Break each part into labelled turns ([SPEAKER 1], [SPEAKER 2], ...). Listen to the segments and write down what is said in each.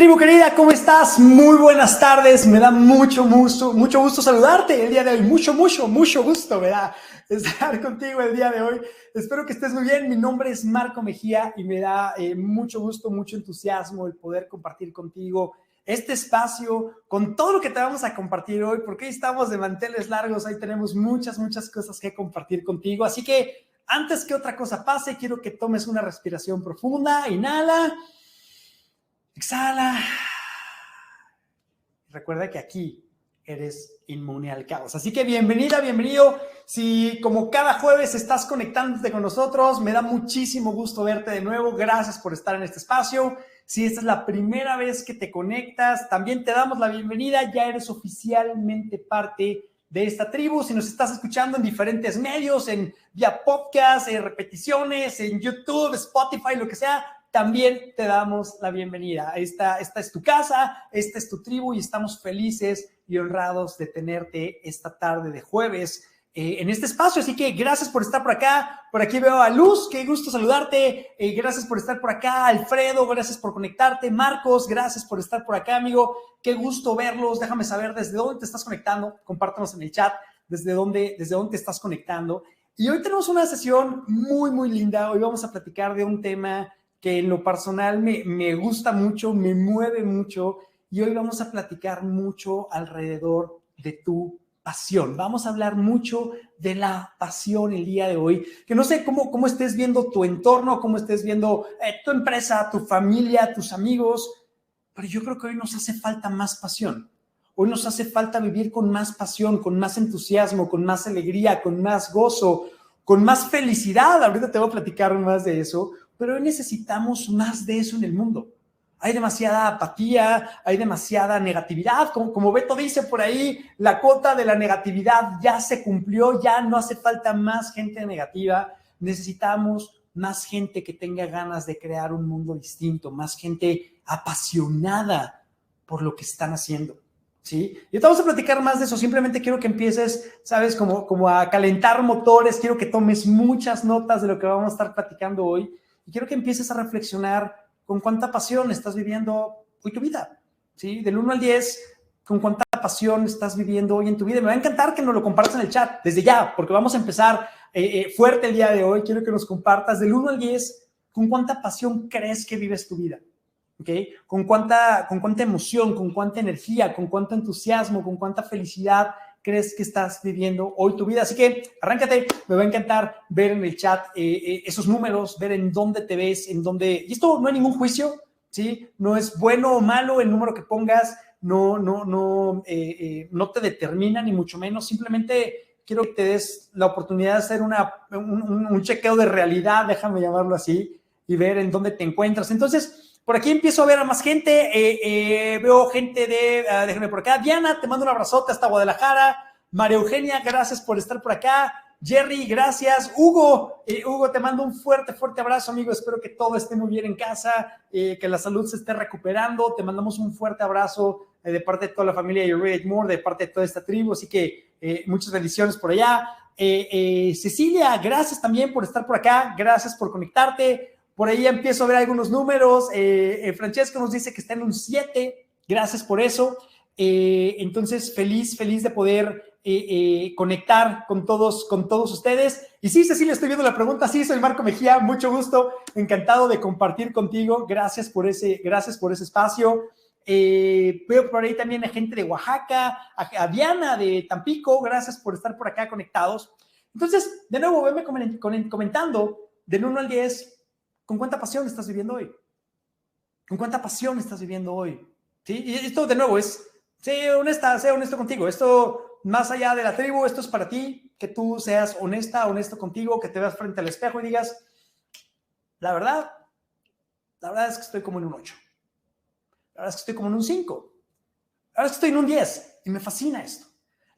[SPEAKER 1] Tribu querida, ¿cómo estás? Muy buenas tardes, me da mucho gusto saludarte el día de hoy, mucho gusto, ¿verdad? Estar contigo el día de hoy. Espero que estés muy bien. Mi nombre es Marco Mejía y me da mucho gusto, mucho entusiasmo el poder compartir contigo este espacio con todo lo que te vamos a compartir hoy, porque hoy estamos de manteles largos, ahí tenemos muchas cosas que compartir contigo. Así que antes que otra cosa pase, quiero que tomes una respiración profunda, inhala. Exhala. Recuerda que aquí eres inmune al caos. Así que bienvenida, bienvenido. Si como cada jueves estás conectándote con nosotros, me da muchísimo gusto verte de nuevo. Gracias por estar en este espacio. Si esta es la primera vez que te conectas, también te damos la bienvenida. Ya eres oficialmente parte de esta tribu. Si nos estás escuchando en diferentes medios, vía podcast, en repeticiones, en YouTube, Spotify, lo que sea, también te damos la bienvenida. Esta es tu casa, esta es tu tribu y estamos felices y honrados de tenerte esta tarde de jueves en este espacio. Así que gracias por estar por acá. Por aquí veo a Luz, qué gusto saludarte. Gracias por estar por acá. Alfredo, gracias por conectarte. Marcos, gracias por estar por acá, amigo. Qué gusto verlos. Déjame saber desde dónde te estás conectando. Compártanos en el chat desde dónde te estás conectando. Y hoy tenemos una sesión muy linda. Hoy vamos a platicar de un tema que en lo personal me gusta mucho, me mueve mucho, y hoy vamos a platicar mucho alrededor de tu pasión. Vamos a hablar mucho de la pasión el día de hoy, que no sé cómo estés viendo tu entorno, cómo estés viendo tu empresa, tu familia, tus amigos, pero yo creo que hoy nos hace falta más pasión. Hoy nos hace falta vivir con más pasión, con más entusiasmo, con más alegría, con más gozo, con más felicidad. Ahorita te voy a platicar más de eso, pero hoy necesitamos más de eso en el mundo. Hay demasiada apatía, hay demasiada negatividad. Como Beto dice por ahí, la cuota de la negatividad ya se cumplió, ya no hace falta más gente negativa. Necesitamos más gente que tenga ganas de crear un mundo distinto, más gente apasionada por lo que están haciendo. ¿Sí? Y te vamos a platicar más de eso. Simplemente quiero que empieces, ¿sabes? Como a calentar motores. Quiero que tomes muchas notas de lo que vamos a estar platicando hoy. Y quiero que empieces a reflexionar con cuánta pasión estás viviendo hoy tu vida, ¿sí? Del 1 al 10, con cuánta pasión estás viviendo hoy en tu vida. Me va a encantar que nos lo compartas en el chat desde ya, porque vamos a empezar fuerte el día de hoy. Quiero que nos compartas del 1 al 10, con cuánta pasión crees que vives tu vida, ¿ok? Con cuánta emoción, con cuánta energía, con cuánto entusiasmo, con cuánta felicidad crees que estás viviendo hoy tu vida. Así que arráncate, me va a encantar ver en el chat esos números, ver en dónde te ves, en dónde... Y esto no hay ningún juicio, ¿sí? No es bueno o malo el número que pongas, no te determina, ni mucho menos. Simplemente quiero que te des la oportunidad de hacer un chequeo de realidad, déjame llamarlo así, y ver en dónde te encuentras. Entonces, por aquí empiezo a ver a más gente. Veo gente déjenme por acá. Diana, te mando un abrazote hasta Guadalajara. María Eugenia, gracias por estar por acá. Jerry, gracias. Hugo, te mando un fuerte abrazo, amigo. Espero que todo esté muy bien en casa, que la salud se esté recuperando. Te mandamos un fuerte abrazo de parte de toda la familia de Reddit Moore, de parte de toda esta tribu. Así que muchas bendiciones por allá. Cecilia, gracias también por estar por acá. Gracias por conectarte. Por ahí empiezo a ver algunos números. Francesco nos dice que está en un 7. Gracias por eso. Entonces, feliz de poder conectar con todos ustedes. Y sí, Cecilia, estoy viendo la pregunta. Sí, soy Marco Mejía. Mucho gusto. Encantado de compartir contigo. Gracias por ese espacio. Veo por ahí también a gente de Oaxaca, a Diana de Tampico. Gracias por estar por acá conectados. Entonces, de nuevo, venme comentando del 1 al 10. ¿Con cuánta pasión estás viviendo hoy? ¿Con cuánta pasión estás viviendo hoy? ¿Sí? Y esto, de nuevo, sé honesto contigo. Esto, más allá de la tribu, esto es para ti, que tú seas honesto contigo, que te veas frente al espejo y digas, la verdad es que estoy como en un 8. La verdad es que estoy como en un 5. La verdad es que estoy en un 10 y me fascina esto.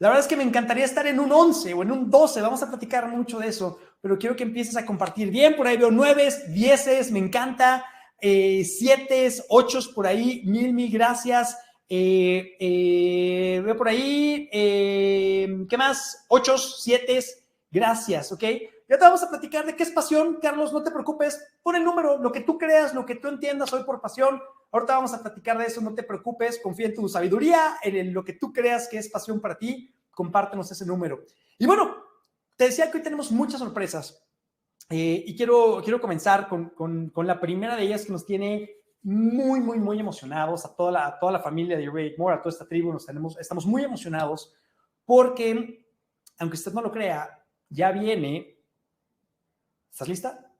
[SPEAKER 1] La verdad es que me encantaría estar en un 11 o en un 12. Vamos a platicar mucho de eso, pero quiero que empieces a compartir bien. Por ahí veo 9, 10, me encanta. 7, 8 por ahí. Mil gracias. Veo por ahí. ¿Qué más? 8, 7, gracias, ¿ok? Ya te vamos a platicar de qué es pasión, Carlos, no te preocupes. Pon el número, lo que tú creas, lo que tú entiendas hoy por pasión. Ahorita vamos a platicar de eso, no te preocupes, confía en tu sabiduría, en lo que tú creas que es pasión para ti, compártenos ese número. Y bueno, te decía que hoy tenemos muchas sorpresas y quiero comenzar con la primera de ellas que nos tiene muy emocionados a toda la familia de Ray Moore, a toda esta tribu, estamos muy emocionados porque, aunque usted no lo crea, ya viene, ¿estás lista?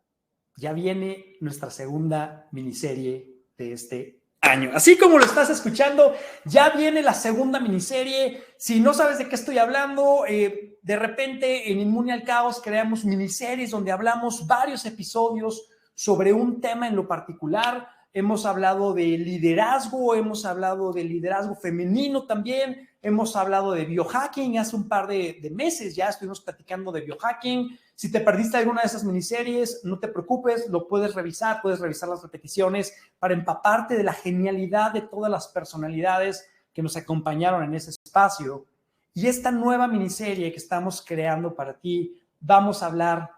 [SPEAKER 1] Ya viene nuestra segunda miniserie de este año. Así como lo estás escuchando, ya viene la segunda miniserie. Si no sabes de qué estoy hablando, de repente en Inmune al Caos creamos miniseries donde hablamos varios episodios sobre un tema en lo particular. Hemos hablado de liderazgo, hemos hablado de liderazgo femenino también, hemos hablado de biohacking. Hace un par de meses ya estuvimos platicando de biohacking. Si te perdiste alguna de esas miniseries, no te preocupes, lo puedes revisar las repeticiones para empaparte de la genialidad de todas las personalidades que nos acompañaron en ese espacio. Y esta nueva miniserie que estamos creando para ti, vamos a hablar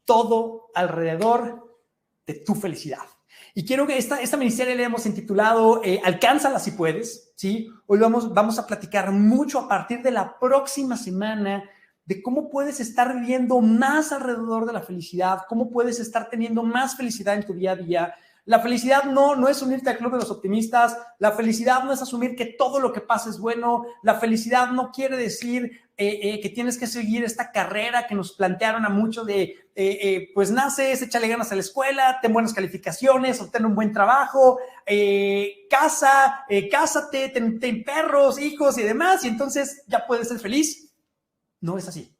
[SPEAKER 1] todo alrededor de tu felicidad. Y quiero que esta miniserie le hemos intitulado Alcánzala si puedes, ¿sí? Hoy vamos a platicar mucho a partir de la próxima semana de cómo puedes estar viviendo más alrededor de la felicidad, cómo puedes estar teniendo más felicidad en tu día a día. La felicidad no es unirte al club de los optimistas, la felicidad no es asumir que todo lo que pasa es bueno, la felicidad no quiere decir que tienes que seguir esta carrera que nos plantearon a muchos de, pues naces, échale ganas a la escuela, ten buenas calificaciones, obtén un buen trabajo, cásate, ten perros, hijos y demás, y entonces ya puedes ser feliz. No es así.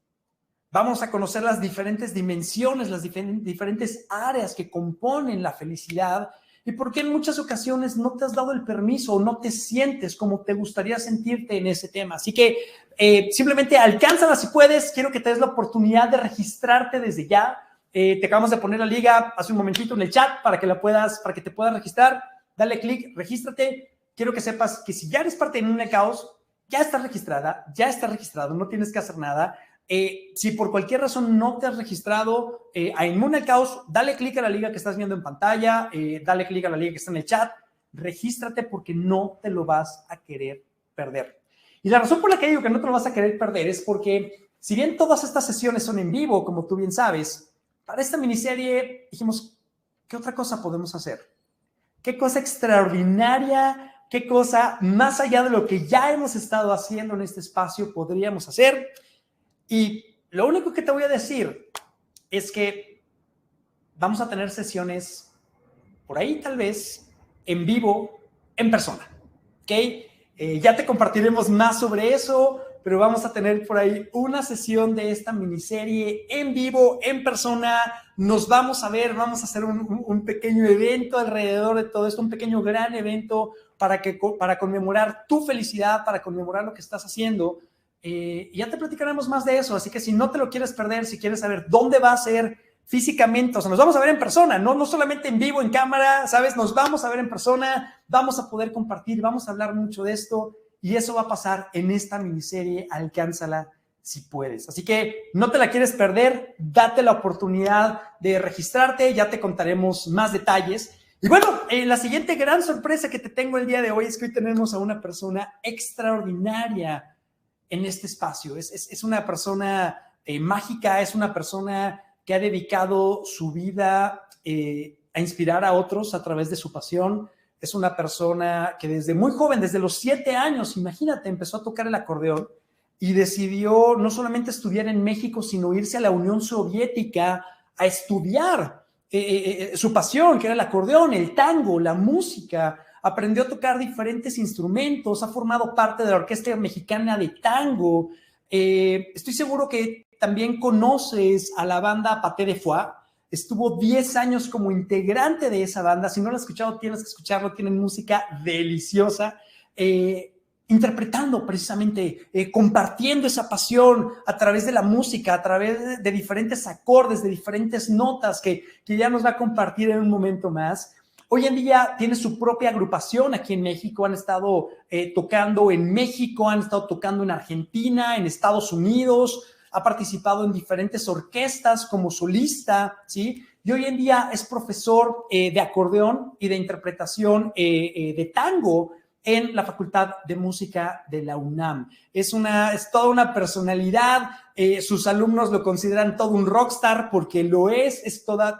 [SPEAKER 1] Vamos a conocer las diferentes dimensiones, las diferentes áreas que componen la felicidad y por qué en muchas ocasiones no te has dado el permiso o no te sientes como te gustaría sentirte en ese tema. Así que simplemente alcánzala si puedes. Quiero que te des la oportunidad de registrarte desde ya. Te acabamos de poner la liga hace un momentito en el chat para que te puedas registrar. Dale clic, regístrate. Quiero que sepas que si ya eres parte de Inmune al Caos, ya estás registrada, ya estás registrado, no tienes que hacer nada. Si por cualquier razón no te has registrado a Inmune al Caos, dale clic a la liga que estás viendo en pantalla, dale clic a la liga que está en el chat, regístrate porque no te lo vas a querer perder. Y la razón por la que digo que no te lo vas a querer perder es porque, si bien todas estas sesiones son en vivo, como tú bien sabes, para esta miniserie dijimos, ¿qué otra cosa podemos hacer? ¿Qué cosa extraordinaria, qué cosa más allá de lo que ya hemos estado haciendo en este espacio podríamos hacer? Y lo único que te voy a decir es que vamos a tener sesiones por ahí tal vez en vivo, en persona, ¿ok? Ya te compartiremos más sobre eso, pero vamos a tener por ahí una sesión de esta miniserie en vivo, en persona. Nos vamos a ver, vamos a hacer un pequeño evento alrededor de todo esto, un pequeño gran evento para conmemorar tu felicidad, para conmemorar lo que estás haciendo. Y ya te platicaremos más de eso, así que si no te lo quieres perder, si quieres saber dónde va a ser físicamente, o sea, nos vamos a ver en persona, no solamente en vivo, en cámara, ¿sabes? Nos vamos a ver en persona, vamos a poder compartir, vamos a hablar mucho de esto, y eso va a pasar en esta miniserie Alcánzala si puedes. Así que no te la quieres perder, date la oportunidad de registrarte, ya te contaremos más detalles. Y bueno, la siguiente gran sorpresa que te tengo el día de hoy es que hoy tenemos a una persona extraordinaria en este espacio. Es una persona mágica, es una persona que ha dedicado su vida a inspirar a otros a través de su pasión. Es una persona que desde muy joven, desde los 7 años, imagínate, empezó a tocar el acordeón y decidió no solamente estudiar en México, sino irse a la Unión Soviética a estudiar su pasión, que era el acordeón, el tango, la música. Aprendió a tocar diferentes instrumentos, ha formado parte de la Orquesta Mexicana de Tango. Estoy seguro que también conoces a la banda Paté de Foix. Estuvo 10 años como integrante de esa banda. Si no lo has escuchado, tienes que escucharlo. Tienen música deliciosa. Interpretando precisamente, compartiendo esa pasión a través de la música, a través de diferentes acordes, de diferentes notas que ya nos va a compartir en un momento más. Hoy en día tiene su propia agrupación aquí en México, han estado tocando en México, han estado tocando en Argentina, en Estados Unidos, ha participado en diferentes orquestas como solista, ¿sí? y hoy en día es profesor de acordeón y de interpretación de tango en la Facultad de Música de la UNAM. Es toda una personalidad, sus alumnos lo consideran todo un rockstar porque lo es toda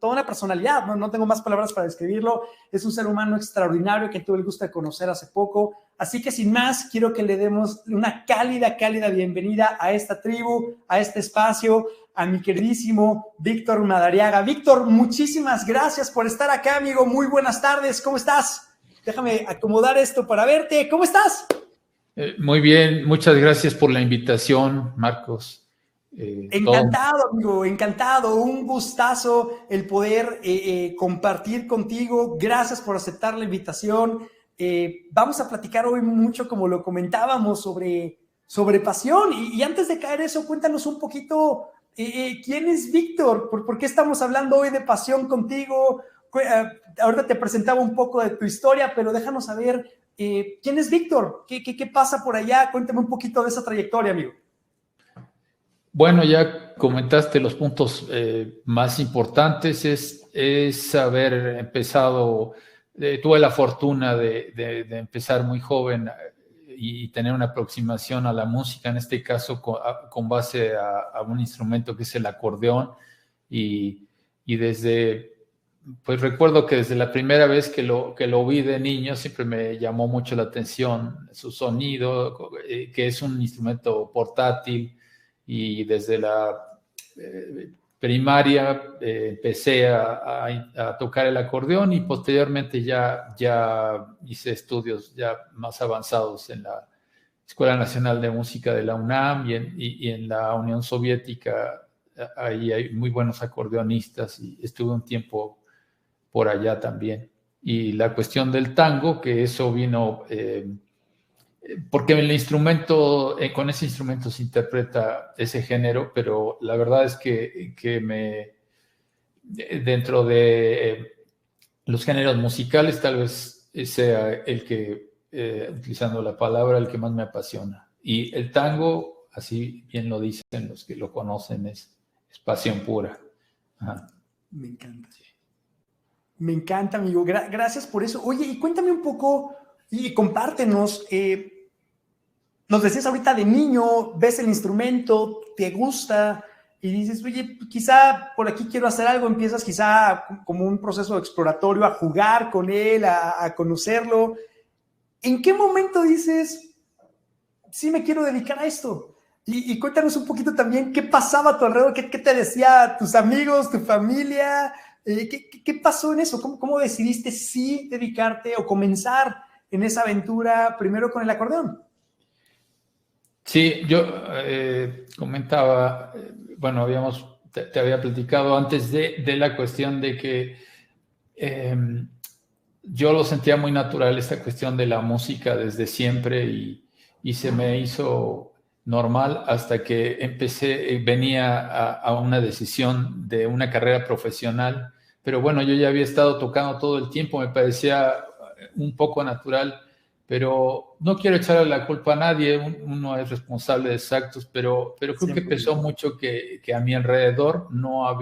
[SPEAKER 1] una personalidad, no tengo más palabras para describirlo, es un ser humano extraordinario que tuve el gusto de conocer hace poco, así que sin más, quiero que le demos una cálida bienvenida a esta tribu, a este espacio, a mi queridísimo Víctor Madariaga. Víctor, muchísimas gracias por estar acá, amigo, muy buenas tardes, ¿cómo estás? Déjame acomodar esto para verte. ¿Cómo estás?
[SPEAKER 2] Muy bien, muchas gracias por la invitación, Marcos.
[SPEAKER 1] Encantado, amigo, encantado. Un gustazo el poder compartir contigo. Gracias por aceptar la invitación. Vamos a platicar hoy mucho, como lo comentábamos, sobre pasión. Y antes de caer eso, cuéntanos un poquito quién es Víctor, por qué estamos hablando hoy de pasión contigo. Ahorita te presentaba un poco de tu historia, pero déjanos saber quién es Víctor, qué pasa por allá, cuéntame un poquito de esa trayectoria, amigo.
[SPEAKER 2] Bueno, ya comentaste los puntos más importantes, es haber empezado, tuve la fortuna de empezar muy joven y tener una aproximación a la música, en este caso con base a un instrumento que es el acordeón, y desde... Pues recuerdo que desde la primera vez que lo vi de niño siempre me llamó mucho la atención su sonido, que es un instrumento portátil, y desde la primaria empecé a tocar el acordeón y posteriormente ya hice estudios ya más avanzados en la Escuela Nacional de Música de la UNAM y en la Unión Soviética. Ahí hay muy buenos acordeonistas y estuve un tiempo por allá también. Y la cuestión del tango, que eso vino porque el instrumento, con ese instrumento se interpreta ese género, pero la verdad es que dentro de los géneros musicales tal vez sea el que, utilizando la palabra, el que más me apasiona. Y el tango, así bien lo dicen los que lo conocen, es pasión pura. Ajá.
[SPEAKER 1] Me encanta. Me encanta, amigo. Gracias por eso. Oye, y cuéntame un poco y compártenos. Nos decías ahorita de niño, ves el instrumento, te gusta y dices, oye, quizá por aquí quiero hacer algo. Empiezas quizá como un proceso exploratorio a jugar con él, a conocerlo. ¿En qué momento dices, sí me quiero dedicar a esto? Y cuéntanos un poquito también qué pasaba a tu alrededor, qué te decía tus amigos, tu familia. ¿Qué pasó en eso? ¿Cómo decidiste sí dedicarte o comenzar en esa aventura primero con el acordeón?
[SPEAKER 2] Sí, yo comentaba, bueno, te había platicado antes de la cuestión de que yo lo sentía muy natural, esta cuestión de la música desde siempre, y se me hizo normal hasta que venía a una decisión de una carrera profesional. Pero bueno, yo ya había estado tocando todo el tiempo, me parecía un poco natural, pero no quiero echarle la culpa a nadie, uno es responsable de sus actos, pero creo que pesó mucho que a mi alrededor no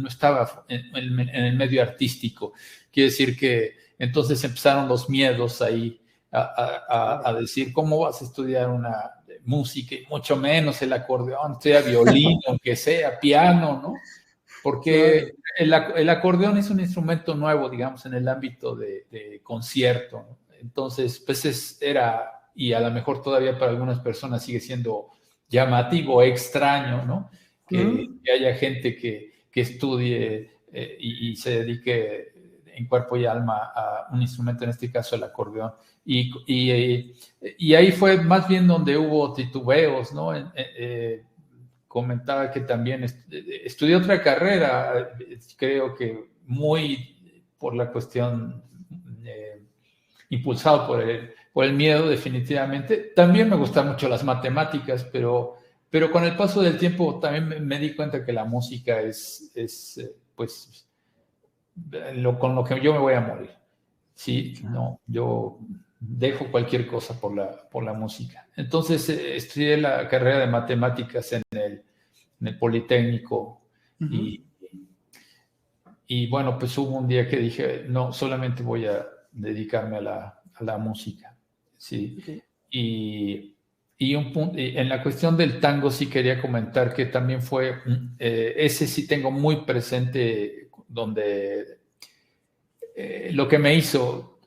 [SPEAKER 2] estaba en el medio artístico. Quiere decir que entonces empezaron los miedos ahí a decir, ¿cómo vas a estudiar una música y mucho menos el acordeón, sea violín, aunque sea piano, ¿no? Porque el acordeón es un instrumento nuevo, digamos, en el ámbito de concierto, ¿no? Entonces, pues y a lo mejor todavía para algunas personas sigue siendo llamativo, extraño, ¿no? Que haya gente que estudie y se dedique en cuerpo y alma a un instrumento, en este caso el acordeón. Y ahí fue más bien donde hubo titubeos, ¿no? Comentaba que también estudié otra carrera, creo que muy por la cuestión, impulsado por el miedo, definitivamente. También me gustan mucho las matemáticas, pero con el paso del tiempo también me di cuenta que la música es pues, con lo que yo me voy a morir. Sí, no, yo dejo cualquier cosa por la música. Entonces estudié la carrera de matemáticas en el Politécnico, y y bueno, pues hubo un día que dije, no, solamente voy a dedicarme a la música, ¿sí?
[SPEAKER 1] Okay.
[SPEAKER 2] Y en la cuestión del tango sí quería comentar que también fue, ese sí tengo muy presente, donde lo que me hizo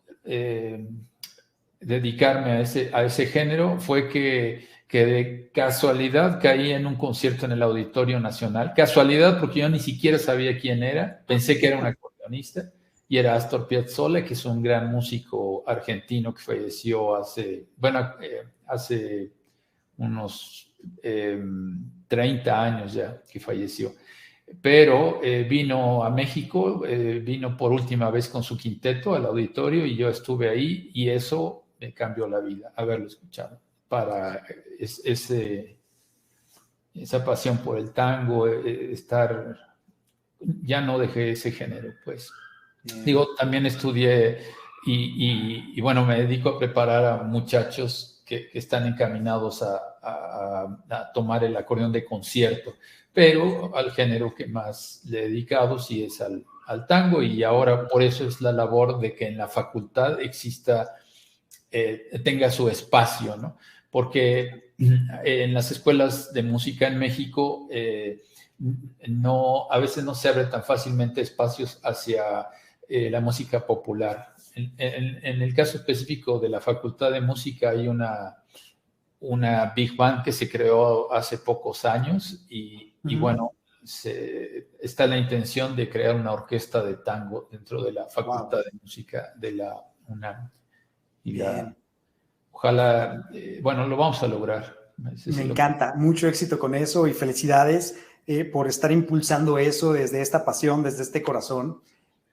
[SPEAKER 2] dedicarme a ese género fue que de casualidad caí en un concierto en el Auditorio Nacional. Casualidad porque yo ni siquiera sabía quién era, pensé que era un acordeonista y era Astor Piazzolla, que es un gran músico argentino que falleció hace unos 30 años ya que falleció. Pero vino a México, vino por última vez con su quinteto al auditorio y yo estuve ahí y eso me cambió la vida, haberlo escuchado, para esa pasión por el tango, ya no dejé ese género, pues. Digo, también estudié y bueno, me dedico a preparar a muchachos que están encaminados a tomar el acordeón de concierto, pero al género que más le he dedicado sí es al tango, y ahora por eso es la labor de que en la facultad tenga su espacio, ¿no? Porque en las escuelas de música en México a veces no se abren tan fácilmente espacios hacia la música popular. En el caso específico de la Facultad de Música hay una Big Band que se creó hace pocos años y bueno, está la intención de crear una orquesta de tango dentro de la Facultad de Música de la UNAM. Ojalá, bueno, lo vamos a lograr.
[SPEAKER 1] Me encanta, mucho éxito con eso y felicidades por estar impulsando eso desde esta pasión, desde este corazón.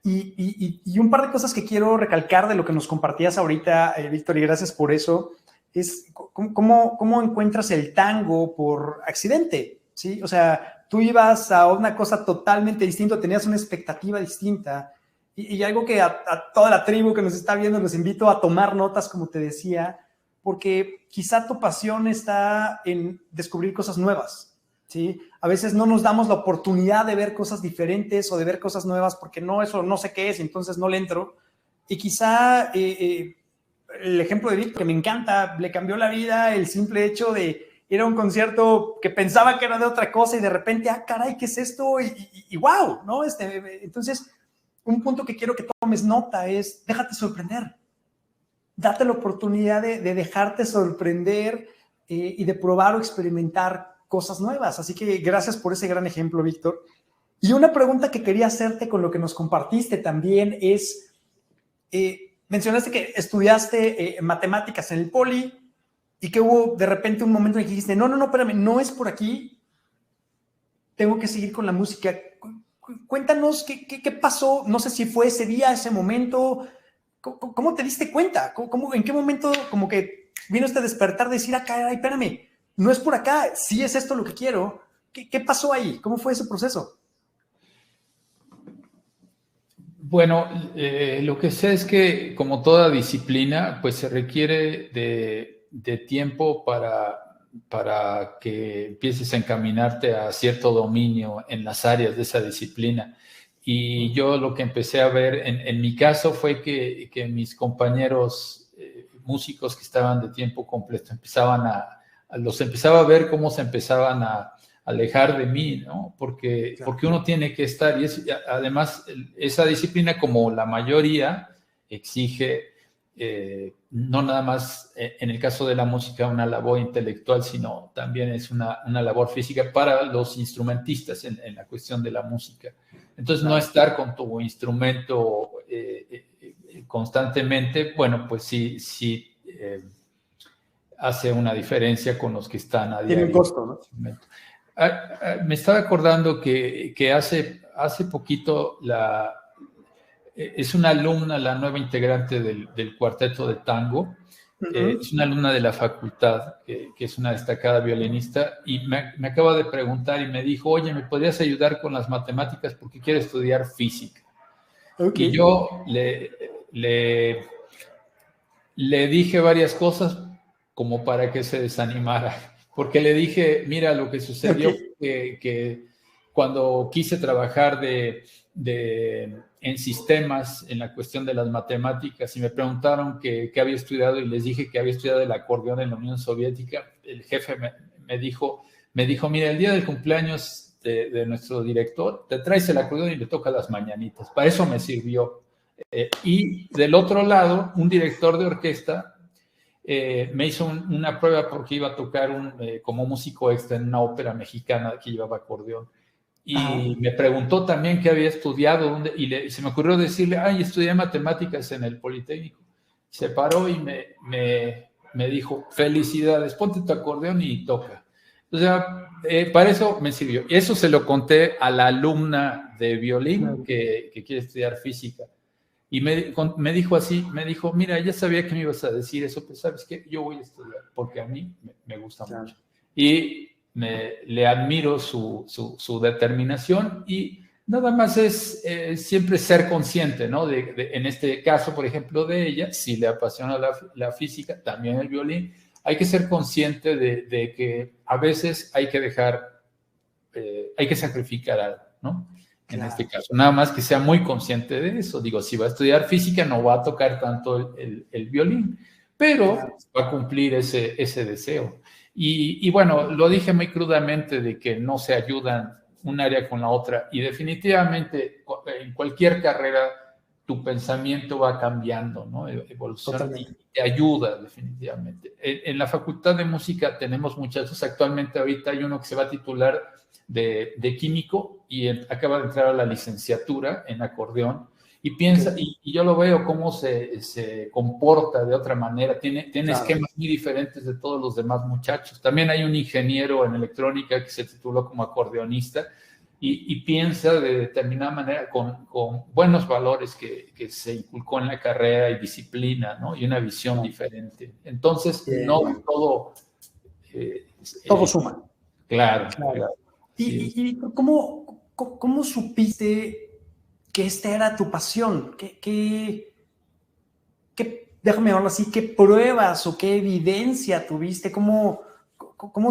[SPEAKER 1] Y un par de cosas que quiero recalcar de lo que nos compartías ahorita, Víctor, y gracias por eso, es cómo encuentras el tango por accidente, ¿sí? O sea, tú ibas a una cosa totalmente distinta, tenías una expectativa distinta, y algo que a toda la tribu que nos está viendo los invito a tomar notas, como te decía, porque quizá tu pasión está en descubrir cosas nuevas, ¿sí? A veces no nos damos la oportunidad de ver cosas diferentes o de ver cosas nuevas porque eso no sé qué es y entonces no le entro. Y quizá el ejemplo de Víctor, que me encanta, le cambió la vida el simple hecho de ir a un concierto que pensaba que era de otra cosa y de repente, caray, ¿qué es esto? Y wow, ¿no? Entonces, un punto que quiero que tomes nota es, déjate sorprender. Date la oportunidad de dejarte sorprender y de probar o experimentar cosas nuevas. Así que gracias por ese gran ejemplo, Víctor. Y una pregunta que quería hacerte con lo que nos compartiste también es, mencionaste que estudiaste matemáticas en el Poli y que hubo de repente un momento en que dijiste, no, espérame, no es por aquí, tengo que seguir con la música. Cuéntanos qué pasó, no sé si fue ese día, ese momento. ¿Cómo te diste cuenta? ¿En qué momento como que vino este despertar de decir, caray, espérame, no es por acá, sí es esto lo que quiero? ¿Qué pasó ahí? ¿Cómo fue ese proceso?
[SPEAKER 2] Bueno, lo que sé es que como toda disciplina, pues se requiere de tiempo para que empieces a encaminarte a cierto dominio en las áreas de esa disciplina. Y yo lo que empecé a ver en mi caso fue que mis compañeros músicos que estaban de tiempo completo los empezaba a ver cómo se empezaban a alejar de mí, ¿no? Porque uno tiene que estar, además esa disciplina, como la mayoría, exige no nada más en el caso de la música una labor intelectual, sino también es una labor física para los instrumentistas en la cuestión de la música. Entonces, no estar con tu instrumento constantemente, bueno, pues sí hace una diferencia con los que están a diario.
[SPEAKER 1] Tiene un costo, ¿no?
[SPEAKER 2] Me estaba acordando que hace poquito es una alumna, la nueva integrante del cuarteto de tango. Es una alumna de la facultad, que es una destacada violinista, y me acaba de preguntar y me dijo, oye, ¿me podrías ayudar con las matemáticas porque quiero estudiar física? Okay. Y yo le dije varias cosas como para que se desanimara, porque le dije, mira, lo que sucedió que cuando quise trabajar en sistemas, en la cuestión de las matemáticas, y me preguntaron qué había estudiado y les dije que había estudiado el acordeón en la Unión Soviética, el jefe me dijo, mira, el día del cumpleaños de nuestro director, te traes el acordeón y le tocas las mañanitas. Para eso me sirvió. Y del otro lado, un director de orquesta me hizo una prueba porque iba a tocar como músico extra en una ópera mexicana que llevaba acordeón. Y me preguntó también qué había estudiado, y se me ocurrió decirle, estudié matemáticas en el Politécnico. Se paró y me dijo, felicidades, ponte tu acordeón y toca. O sea, para eso me sirvió. Y eso se lo conté a la alumna de violín que quiere estudiar física. Y me dijo así, mira, ya sabía que me ibas a decir eso, pero ¿sabes qué? Yo voy a estudiar, porque a mí me gusta mucho. Y le admiro su determinación, y nada más es siempre ser consciente, ¿no? En este caso, por ejemplo, de ella, si le apasiona la física, también el violín, hay que ser consciente de que a veces hay que hay que sacrificar algo, ¿no? En este caso, nada más que sea muy consciente de eso. Digo, si va a estudiar física, no va a tocar tanto el violín, pero va a cumplir ese deseo. Y bueno, lo dije muy crudamente de que no se ayudan un área con la otra, y definitivamente en cualquier carrera tu pensamiento va cambiando, ¿no? Evoluciona y te ayuda definitivamente. En la Facultad de Música tenemos muchachos, actualmente ahorita hay uno que se va a titular de químico y acaba de entrar a la licenciatura en acordeón, y piensa, y yo lo veo cómo se comporta de otra manera, tiene esquemas muy diferentes de todos los demás muchachos. También hay un ingeniero en electrónica que se tituló como acordeonista y piensa de determinada manera con buenos valores que se inculcó en la carrera, y disciplina, ¿no? Y una visión diferente. Entonces, no todo...
[SPEAKER 1] todo suma.
[SPEAKER 2] Claro.
[SPEAKER 1] ¿Y cómo supiste que esta era tu pasión? Déjame hablar así, ¿qué pruebas o qué evidencia tuviste? ¿Cómo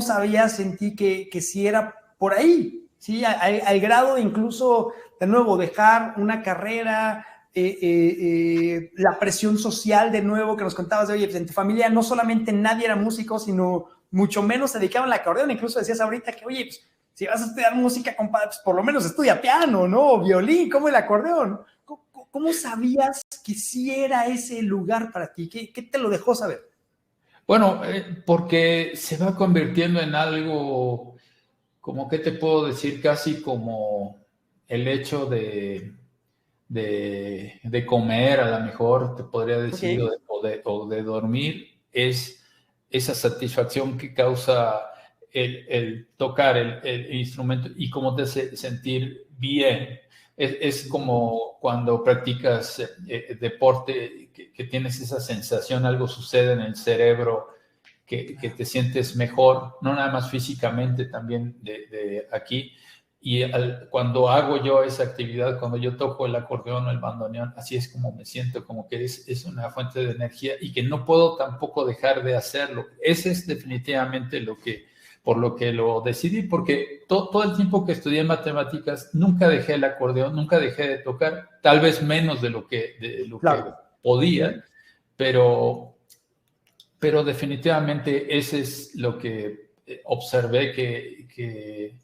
[SPEAKER 1] sabías en ti que sí era por ahí? ¿Sí? Al grado de incluso, de nuevo, dejar una carrera, la presión social, de nuevo, que nos contabas de, oye, pues en tu familia no solamente nadie era músico, sino mucho menos se dedicaban al acordeón. Incluso decías ahorita que, oye, pues si vas a estudiar música, compadre, pues por lo menos estudia piano, ¿no? O violín, como el acordeón. ¿Cómo sabías que sí era ese lugar para ti? ¿Qué te lo dejó saber?
[SPEAKER 2] Bueno, porque se va convirtiendo en algo, como, ¿qué te puedo decir? Casi como el hecho de comer, a lo mejor te podría decir, o de dormir, es esa satisfacción que causa el tocar el instrumento, y cómo te hace sentir bien. Es como cuando practicas deporte, que tienes esa sensación, algo sucede en el cerebro, que te sientes mejor, no nada más físicamente, también de aquí. Y cuando hago yo esa actividad, cuando yo toco el acordeón o el bandoneón, así es como me siento, como que es una fuente de energía, y que no puedo tampoco dejar de hacerlo. Ese es definitivamente por lo que lo decidí, porque todo el tiempo que estudié matemáticas, nunca dejé el acordeón, nunca dejé de tocar, tal vez menos de lo que podía, pero definitivamente ese es lo que observé que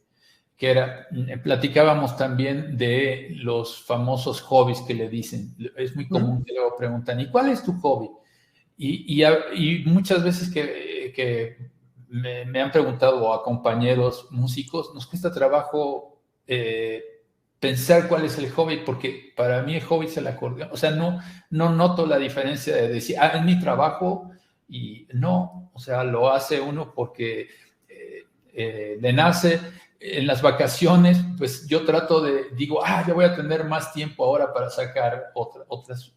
[SPEAKER 2] era. Platicábamos también de los famosos hobbies que le dicen. Es muy común que luego preguntan, ¿y cuál es tu hobby? Y muchas veces que me han preguntado a compañeros músicos, nos cuesta trabajo pensar cuál es el hobby, porque para mí el hobby es el acordeón. O sea, no noto la diferencia de decir, es mi trabajo, y no, o sea, lo hace uno porque le nace. En las vacaciones, pues yo digo, ya voy a tener más tiempo ahora para sacar otras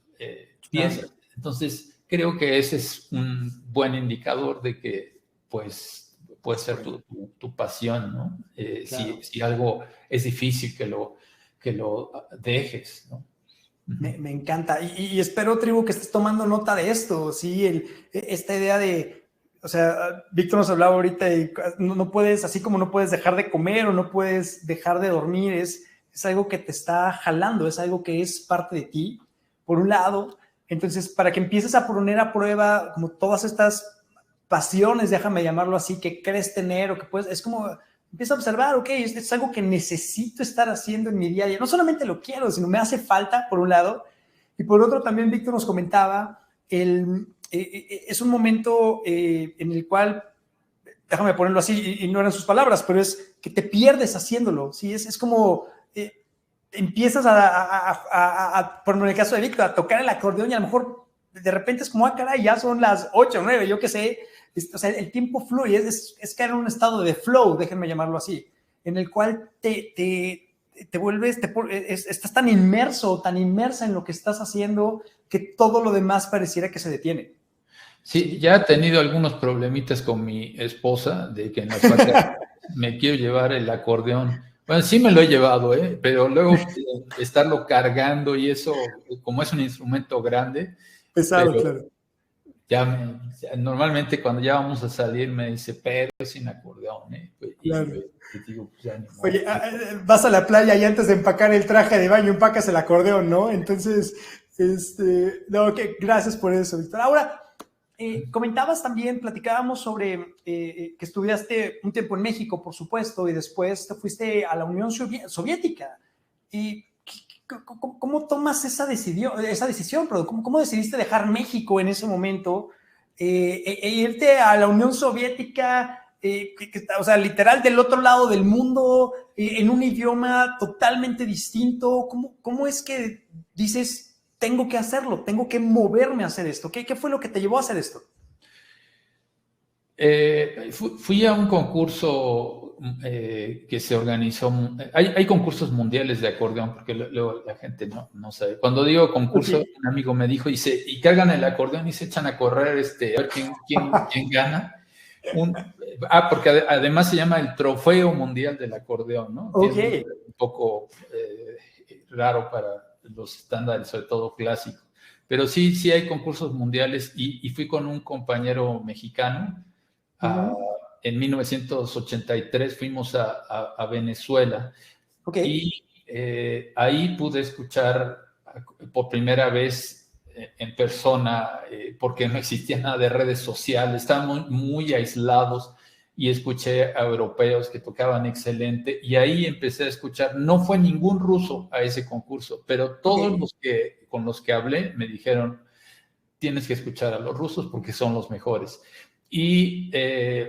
[SPEAKER 2] piezas. Entonces, creo que ese es un buen indicador de que, pues, puede ser tu pasión, ¿no? Si algo es difícil, que lo dejes, ¿no?
[SPEAKER 1] Me encanta. Y espero, tribu, que estés tomando nota de esto, ¿sí? Esta idea de o sea, Víctor nos hablaba ahorita y no puedes, así como no puedes dejar de comer o no puedes dejar de dormir, es algo que te está jalando, es algo que es parte de ti, por un lado. Entonces, para que empieces a poner a prueba como todas estas pasiones, déjame llamarlo así, que crees tener o que puedes, es como, empieza a observar, ok, es algo que necesito estar haciendo en mi día a día. No solamente lo quiero, sino me hace falta, por un lado. Y por otro, también Víctor nos comentaba, es un momento en el cual, déjame ponerlo así, y no eran sus palabras, pero es que te pierdes haciéndolo, ¿sí? Es como empiezas por el caso de Víctor, a tocar el acordeón y a lo mejor de repente es como, caray, ya son las 8 o 9, yo qué sé. O sea, el tiempo fluye, es caer en un estado de flow, déjenme llamarlo así, en el cual te vuelves, estás tan inmerso, tan inmersa en lo que estás haciendo que todo lo demás pareciera que se detiene.
[SPEAKER 2] Sí, ya he tenido algunos problemitas con mi esposa de que en las vacaciones me quiero llevar el acordeón. Bueno, sí me lo he llevado, pero luego estarlo cargando y eso, como es un instrumento grande.
[SPEAKER 1] Pesado, claro.
[SPEAKER 2] Normalmente cuando ya vamos a salir me dice, pero es sin acordeón,
[SPEAKER 1] Claro.
[SPEAKER 2] Y digo, pues ya ni modo.
[SPEAKER 1] Oye, vas a la playa y antes de empacar el traje de baño empacas el acordeón, ¿no? Entonces, no, gracias por eso, Víctor. Ahora, comentabas también, platicábamos sobre que estudiaste un tiempo en México, por supuesto, y después te fuiste a la Unión Soviética. ¿Y cómo tomas esa decisión? ¿Cómo decidiste dejar México en ese momento e irte a la Unión Soviética? O sea, literal del otro lado del mundo, en un idioma totalmente distinto. ¿Cómo es que dices, tengo que hacerlo, tengo que moverme a hacer esto? ¿Qué fue lo que te llevó a hacer esto?
[SPEAKER 2] Fui a un concurso que se organizó. Hay concursos mundiales de acordeón, porque luego la gente no sabe. Cuando digo concurso, okay, un amigo me dijo, y cargan el acordeón y se echan a correr a ver quién gana. Porque además se llama el Trofeo Mundial del Acordeón, ¿no?
[SPEAKER 1] Okay.
[SPEAKER 2] Es un poco raro para los estándares, sobre todo clásicos. Pero sí hay concursos mundiales y fui con un compañero mexicano. En 1983 fuimos a Venezuela. Okay. Y ahí pude escuchar por primera vez en persona, porque no existía nada de redes sociales, estábamos muy aislados, y escuché a europeos que tocaban excelente, y ahí empecé a escuchar. No fue ningún ruso a ese concurso, pero todos con los que hablé me dijeron, tienes que escuchar a los rusos porque son los mejores. Y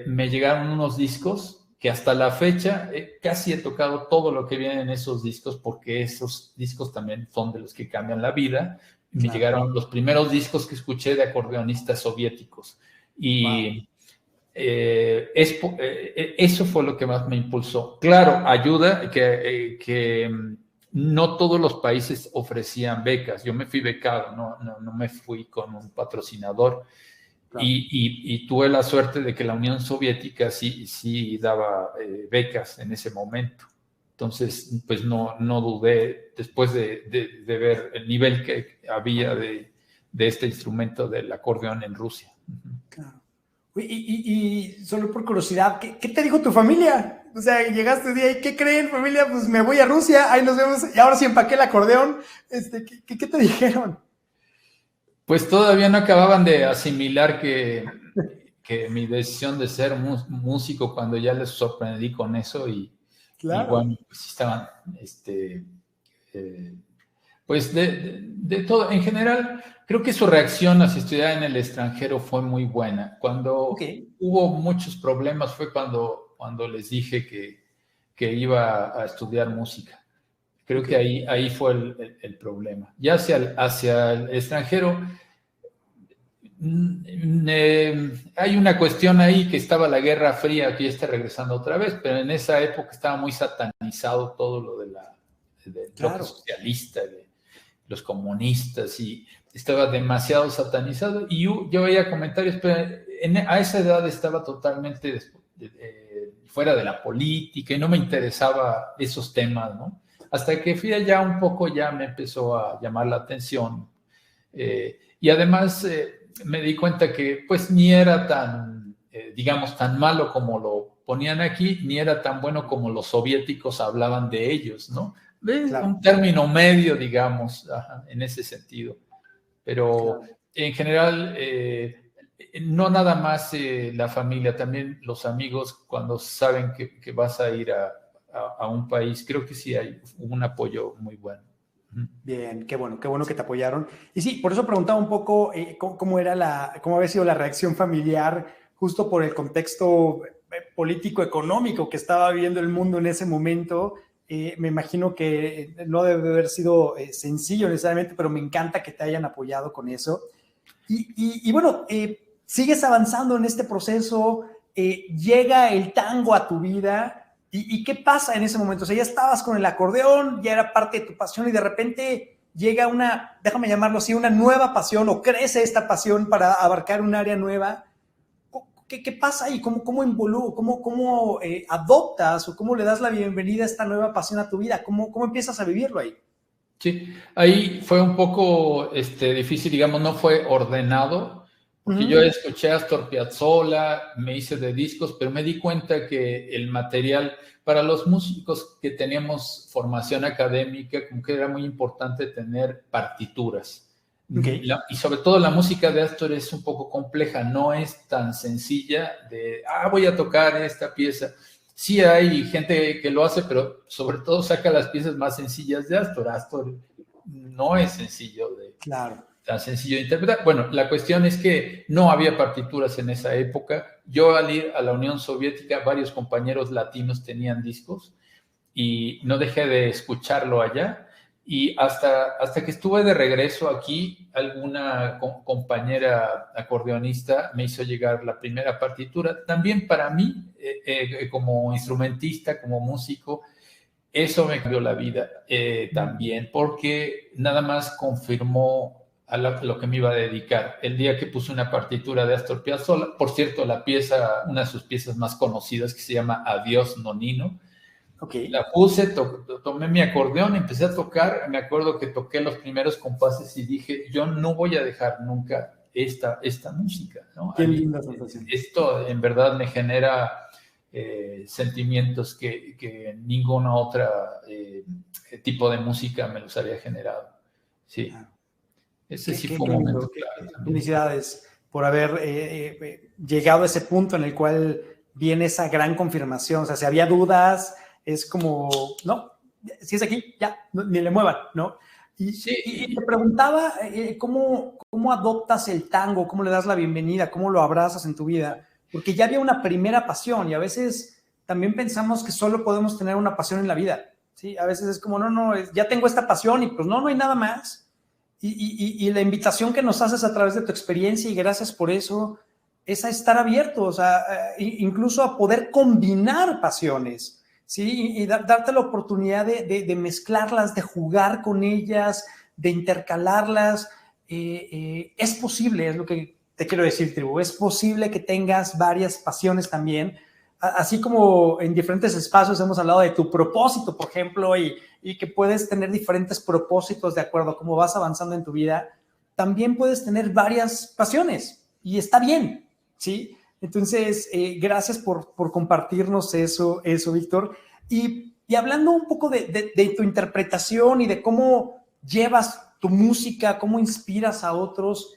[SPEAKER 2] me llegaron unos discos que hasta la fecha casi he tocado todo lo que viene en esos discos, porque esos discos también son de los que cambian la vida. Me llegaron los primeros discos que escuché de acordeonistas soviéticos. Y eso fue lo que más me impulsó. Claro, ayuda que no todos los países ofrecían becas. Yo me fui becado, no me fui con un patrocinador. Claro. Y tuve la suerte de que la Unión Soviética sí daba becas en ese momento. Entonces, pues no dudé, después de ver el nivel que había de este instrumento del acordeón en Rusia.
[SPEAKER 1] Claro. Y solo por curiosidad, ¿qué te dijo tu familia? O sea, llegaste un día y ¿qué creen, familia? Pues me voy a Rusia, ahí nos vemos, y ahora sí empaqué el acordeón. ¿Qué te dijeron?
[SPEAKER 2] Pues todavía no acababan de asimilar que mi decisión de ser músico, cuando ya les sorprendí con eso, claro. Y bueno, pues estaban, pues de todo, en general, creo que su reacción hacia estudiar en el extranjero fue muy buena. Cuando hubo muchos problemas fue cuando les dije que iba a estudiar música. Creo que ahí fue el problema. Ya hacia el extranjero, hay una cuestión ahí, que estaba la Guerra Fría, que ya está regresando otra vez, pero en esa época estaba muy satanizado todo lo del bloque socialista, de los comunistas, y estaba demasiado satanizado. Y yo veía comentarios, pero a esa edad estaba totalmente fuera de la política y no me interesaba esos temas, ¿no? Hasta que fui allá un poco, ya me empezó a llamar la atención. Y además me di cuenta que pues ni era tan digamos, tan malo como lo ponían aquí, ni era tan bueno como los soviéticos hablaban de ellos, ¿no?
[SPEAKER 1] Claro.
[SPEAKER 2] Un término medio, digamos, en ese sentido. Pero
[SPEAKER 1] Claro.
[SPEAKER 2] en general, no nada más la familia, también los amigos, cuando saben que vas a ir a un país, creo que sí hay un apoyo muy bueno.
[SPEAKER 1] Bien, qué bueno que te apoyaron. Y sí, por eso preguntaba un poco cómo era cómo había sido la reacción familiar, justo por el contexto político, económico que estaba viviendo el mundo en ese momento. Me imagino que no debe haber sido sencillo necesariamente, pero me encanta que te hayan apoyado con eso. Y bueno, sigues avanzando en este proceso, llega el tango a tu vida. ¿Y qué pasa en ese momento? O sea, ya estabas con el acordeón, ya era parte de tu pasión y de repente llega una, déjame llamarlo así, una nueva pasión o crece esta pasión para abarcar un área nueva. ¿Qué pasa ahí? ¿Cómo adoptas o cómo le das la bienvenida a esta nueva pasión a tu vida? ¿Cómo empiezas a vivirlo ahí?
[SPEAKER 2] Sí, ahí fue un poco difícil, digamos, no fue ordenado, porque yo escuché a Astor Piazzolla, me hice de discos, pero me di cuenta que el material para los músicos que teníamos formación académica, como que era muy importante tener partituras.
[SPEAKER 1] Okay.
[SPEAKER 2] Y sobre todo la música de Astor es un poco compleja, no es tan sencilla de, voy a tocar esta pieza. Sí hay gente que lo hace, pero sobre todo saca las piezas más sencillas de Astor. Astor no es sencillo tan sencillo de interpretar. Bueno, la cuestión es que no había partituras en esa época. Yo al ir a la Unión Soviética, varios compañeros latinos tenían discos y no dejé de escucharlo allá. Y hasta que estuve de regreso aquí, alguna compañera acordeonista me hizo llegar la primera partitura. También para mí, como instrumentista, como músico, eso me cambió la vida también, porque nada más confirmó a lo que me iba a dedicar. El día que puse una partitura de Astor Piazzolla, por cierto, una de sus piezas más conocidas, que se llama Adiós Nonino,
[SPEAKER 1] Okay.
[SPEAKER 2] la puse, tomé mi acordeón, empecé a tocar, me acuerdo que toqué los primeros compases y dije, yo no voy a dejar nunca esta música, ¿no?
[SPEAKER 1] Qué
[SPEAKER 2] A mí,
[SPEAKER 1] linda sensación.
[SPEAKER 2] esto en verdad me genera sentimientos que ninguna otra tipo de música me los había generado. Sí, ese sí fue un momento clave también.
[SPEAKER 1] Felicidades por haber llegado a ese punto en el cual viene esa gran confirmación. O sea, si había dudas, es como, no, si es aquí, ya, ni le muevan, ¿no? Y te preguntaba ¿cómo adoptas el tango, cómo le das la bienvenida, cómo lo abrazas en tu vida, porque ya había una primera pasión y a veces también pensamos que solo podemos tener una pasión en la vida, ¿sí? A veces es como, no, ya tengo esta pasión y pues no hay nada más. Y la invitación que nos haces a través de tu experiencia, y gracias por eso, es a estar abiertos, incluso a poder combinar pasiones, ¿sí? Y darte la oportunidad de mezclarlas, de jugar con ellas, de intercalarlas. Es posible, es lo que te quiero decir, tribu, es posible que tengas varias pasiones también, así como en diferentes espacios hemos hablado de tu propósito, por ejemplo, y que puedes tener diferentes propósitos de acuerdo a cómo vas avanzando en tu vida, también puedes tener varias pasiones y está bien, ¿sí? Entonces, gracias por compartirnos eso, Víctor. Y hablando un poco de tu interpretación y de cómo llevas tu música, cómo inspiras a otros,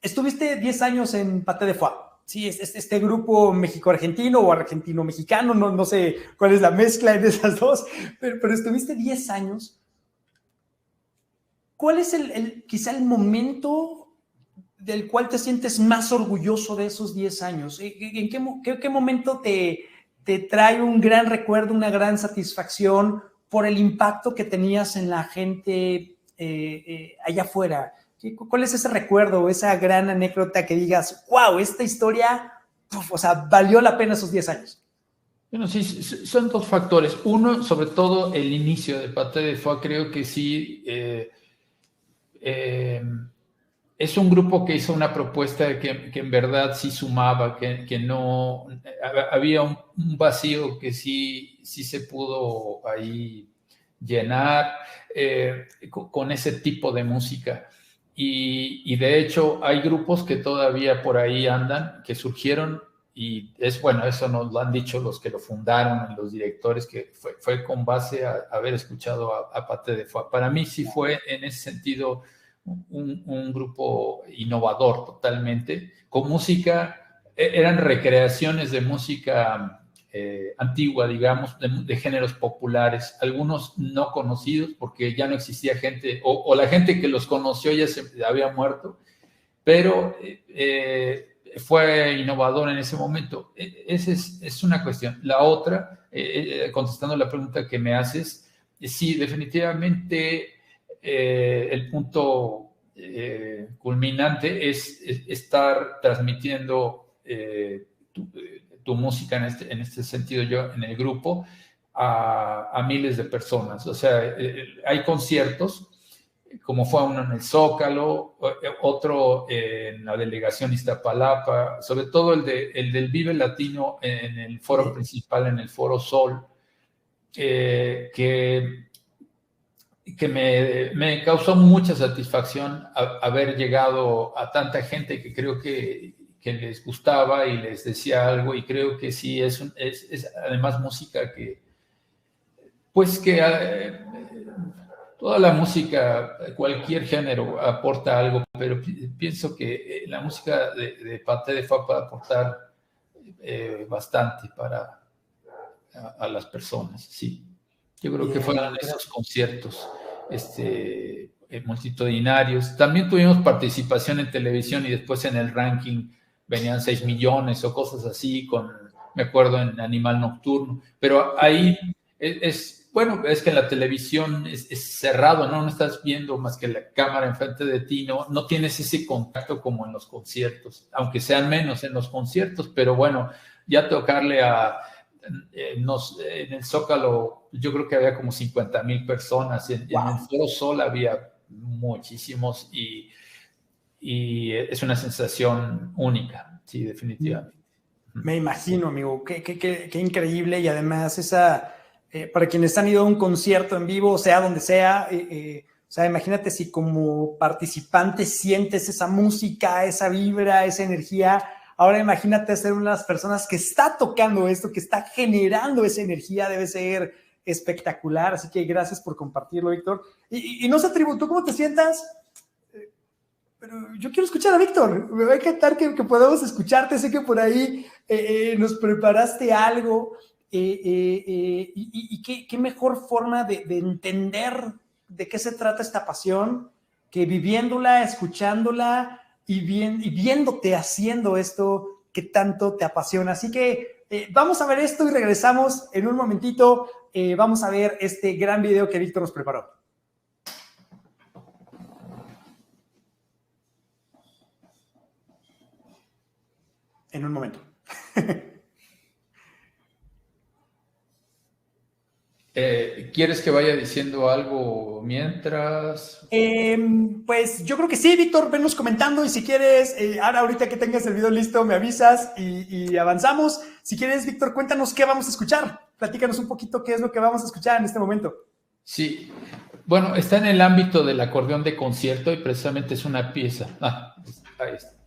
[SPEAKER 1] estuviste 10 años en Paté de Foix. Sí, este grupo México-argentino o argentino-mexicano, no sé cuál es la mezcla de esas dos, pero estuviste 10 años. ¿Cuál es quizá el momento del cual te sientes más orgulloso de esos 10 años? ¿En qué momento te trae un gran recuerdo, una gran satisfacción por el impacto que tenías en la gente allá afuera? ¿Cuál es ese recuerdo, esa gran anécdota que digas, wow, esta historia, o sea, valió la pena esos 10 años?
[SPEAKER 2] Bueno, sí, son dos factores. Uno, sobre todo el inicio de Paté de Foix, creo que sí es un grupo que hizo una propuesta que en verdad sí sumaba, que no había un vacío que sí se pudo ahí llenar con ese tipo de música. y de hecho hay grupos que todavía por ahí andan, que surgieron, y es bueno, eso nos lo han dicho los que lo fundaron, los directores, que fue con base a haber escuchado a Paté de Foix. Para mí sí fue en ese sentido un grupo innovador totalmente, con música, eran recreaciones de música antigua, digamos, de géneros populares, algunos no conocidos porque ya no existía gente, o la gente que los conoció ya se había muerto, pero fue innovador en ese momento. Esa es una cuestión. La otra, contestando la pregunta que me haces, sí, definitivamente el punto culminante es estar transmitiendo tu música en este sentido, yo en el grupo, a miles de personas. O sea, hay conciertos, como fue uno en el Zócalo, otro en la delegación Iztapalapa, sobre todo el del Vive Latino en el foro principal, en el Foro Sol, que me causó mucha satisfacción haber llegado a tanta gente que creo que les gustaba y les decía algo, y creo que sí, es además música que, pues que toda la música, cualquier género aporta algo, pero pienso que la música de Paté de Foix puede aportar bastante a las personas, sí. Yo creo que fueron esos conciertos multitudinarios. También tuvimos participación en televisión y después en el ranking venían 6 millones o cosas así, me acuerdo en Animal Nocturno, pero ahí bueno, es que en la televisión es cerrado, ¿no? No estás viendo más que la cámara enfrente de ti, no tienes ese contacto como en los conciertos, aunque sean menos en los conciertos, pero bueno, ya tocarle en el Zócalo, yo creo que había como 50,000 personas, en el Foro Sol había muchísimos, y es una sensación única, sí, definitivamente.
[SPEAKER 1] Me imagino, amigo, qué increíble, y además para quienes han ido a un concierto en vivo, sea donde sea, o sea, imagínate si como participante sientes esa música, esa vibra, esa energía. Ahora imagínate ser una de las personas que está tocando esto, que está generando esa energía, debe ser espectacular. Así que gracias por compartirlo, Víctor. Y no sé, Tribu, ¿tú cómo te sientas? Pero yo quiero escuchar a Víctor. Me va a encantar que podamos escucharte. Sé que por ahí nos preparaste algo. Y qué mejor forma de entender de qué se trata esta pasión que viviéndola, escuchándola y viéndote haciendo esto que tanto te apasiona. Así que vamos a ver esto y regresamos en un momentito. Vamos a ver este gran video que Víctor nos preparó. En un momento.
[SPEAKER 2] ¿Quieres que vaya diciendo algo mientras?
[SPEAKER 1] Pues yo creo que sí, Víctor, venos comentando, y si quieres, ahorita que tengas el video listo, me avisas y avanzamos. Si quieres, Víctor, cuéntanos qué vamos a escuchar. Platícanos un poquito qué es lo que vamos a escuchar en este momento.
[SPEAKER 2] Sí, bueno, está en el ámbito del acordeón de concierto y precisamente es una pieza. Ahí está.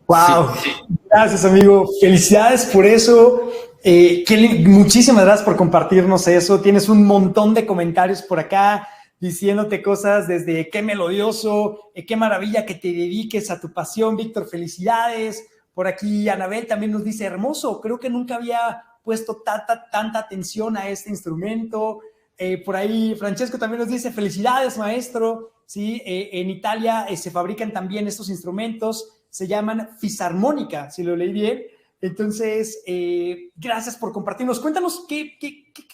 [SPEAKER 1] Wow,
[SPEAKER 2] Sí,
[SPEAKER 1] gracias amigo, felicidades por eso. Muchísimas gracias por compartirnos eso. Tienes un montón de comentarios por acá diciéndote cosas desde qué melodioso, qué maravilla que te dediques a tu pasión, Víctor, felicidades. Por aquí Anabel también nos dice, hermoso, creo que nunca había puesto tanta atención a este instrumento. Por ahí Francesco también nos dice, felicidades maestro. ¿Sí? En Italia se fabrican también estos instrumentos, se llaman fisarmónica, si lo leí bien. Entonces, gracias por compartirnos. Cuéntanos qué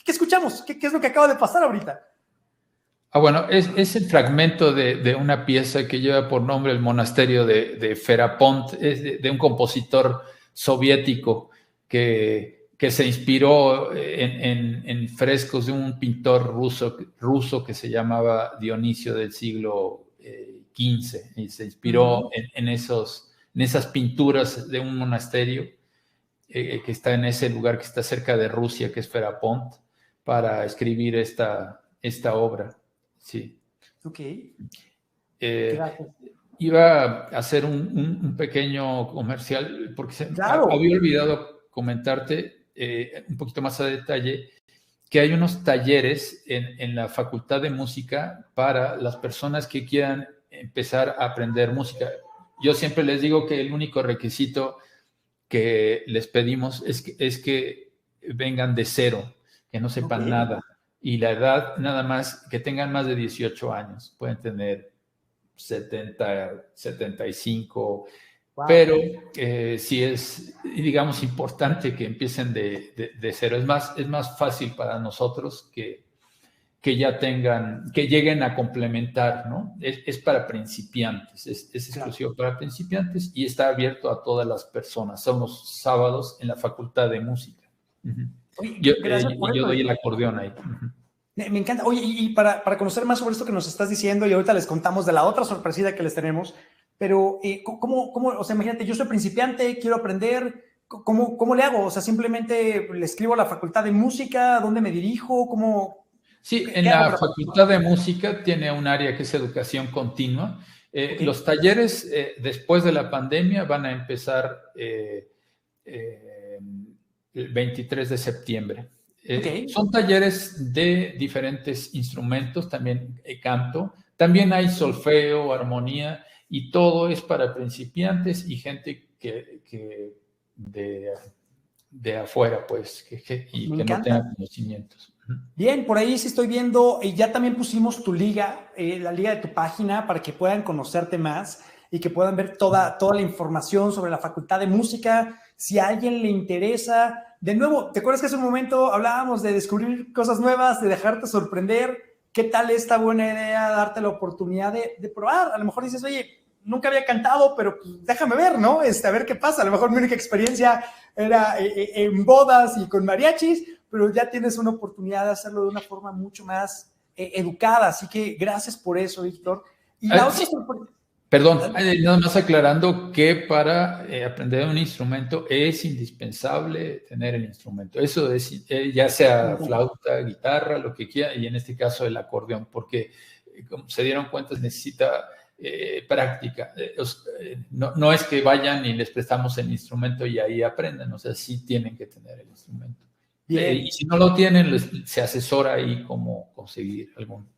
[SPEAKER 1] escuchamos, qué es lo que acaba de pasar ahorita.
[SPEAKER 2] Bueno, es el fragmento de una pieza que lleva por nombre el monasterio de Ferapont, es de un compositor soviético que se inspiró en frescos de un pintor ruso que se llamaba Dionisio del siglo XV, y se inspiró en esas pinturas de un monasterio que está en ese lugar que está cerca de Rusia, que es Ferapont, para escribir esta obra. Sí.
[SPEAKER 1] Ok.
[SPEAKER 2] Iba a hacer un pequeño comercial porque
[SPEAKER 1] Claro.
[SPEAKER 2] había olvidado comentarte un poquito más a detalle que hay unos talleres en la Facultad de Música para las personas que quieran empezar a aprender música. Yo siempre les digo que el único requisito que les pedimos es que vengan de cero, que no sepan nada. Y la edad, nada más, que tengan más de 18 años. Pueden tener 70, 75, wow. Pero sí es, digamos, importante que empiecen de cero. Es más fácil para nosotros que ya tengan, que lleguen a complementar, ¿no? Es para principiantes, es exclusivo para principiantes y está abierto a todas las personas. Son los sábados en la Facultad de Música. Oye, yo doy el acordeón ahí.
[SPEAKER 1] Me encanta. Oye, y para conocer más sobre esto que nos estás diciendo, y ahorita les contamos de la otra sorpresita que les tenemos, pero ¿cómo, o sea, imagínate, yo soy principiante, quiero aprender, ¿cómo le hago? O sea, simplemente le escribo a la Facultad de Música, ¿dónde me dirijo? ¿Cómo?
[SPEAKER 2] Sí, en la Facultad de Música tiene un área que es educación continua. Los talleres después de la pandemia van a empezar el 23 de septiembre. Son talleres de diferentes instrumentos, también canto, también hay solfeo, armonía, y todo es para principiantes y gente que de afuera, pues, que no tenga conocimientos.
[SPEAKER 1] Bien, por ahí sí estoy viendo, ya también pusimos tu liga, la liga de tu página, para que puedan conocerte más y que puedan ver toda la información sobre la Facultad de Música. Si a alguien le interesa, de nuevo, ¿te acuerdas que hace un momento hablábamos de descubrir cosas nuevas, de dejarte sorprender? ¿Qué tal esta buena idea, darte la oportunidad de probar? A lo mejor dices, oye, nunca había cantado, pero pues, déjame ver, ¿no? A ver qué pasa. A lo mejor mi única experiencia era en bodas y con mariachis, pero ya tienes una oportunidad de hacerlo de una forma mucho más educada. Así que gracias por eso, Víctor. Y la otra
[SPEAKER 2] Perdón, nada más aclarando que para aprender un instrumento es indispensable tener el instrumento. Eso es, ya sea flauta, guitarra, lo que quiera, y en este caso el acordeón, porque como se dieron cuenta, necesita práctica. No es que vayan y les prestamos el instrumento y ahí aprendan, o sea, sí tienen que tener el instrumento. Y si no lo tienen, se asesora ahí cómo conseguir algún.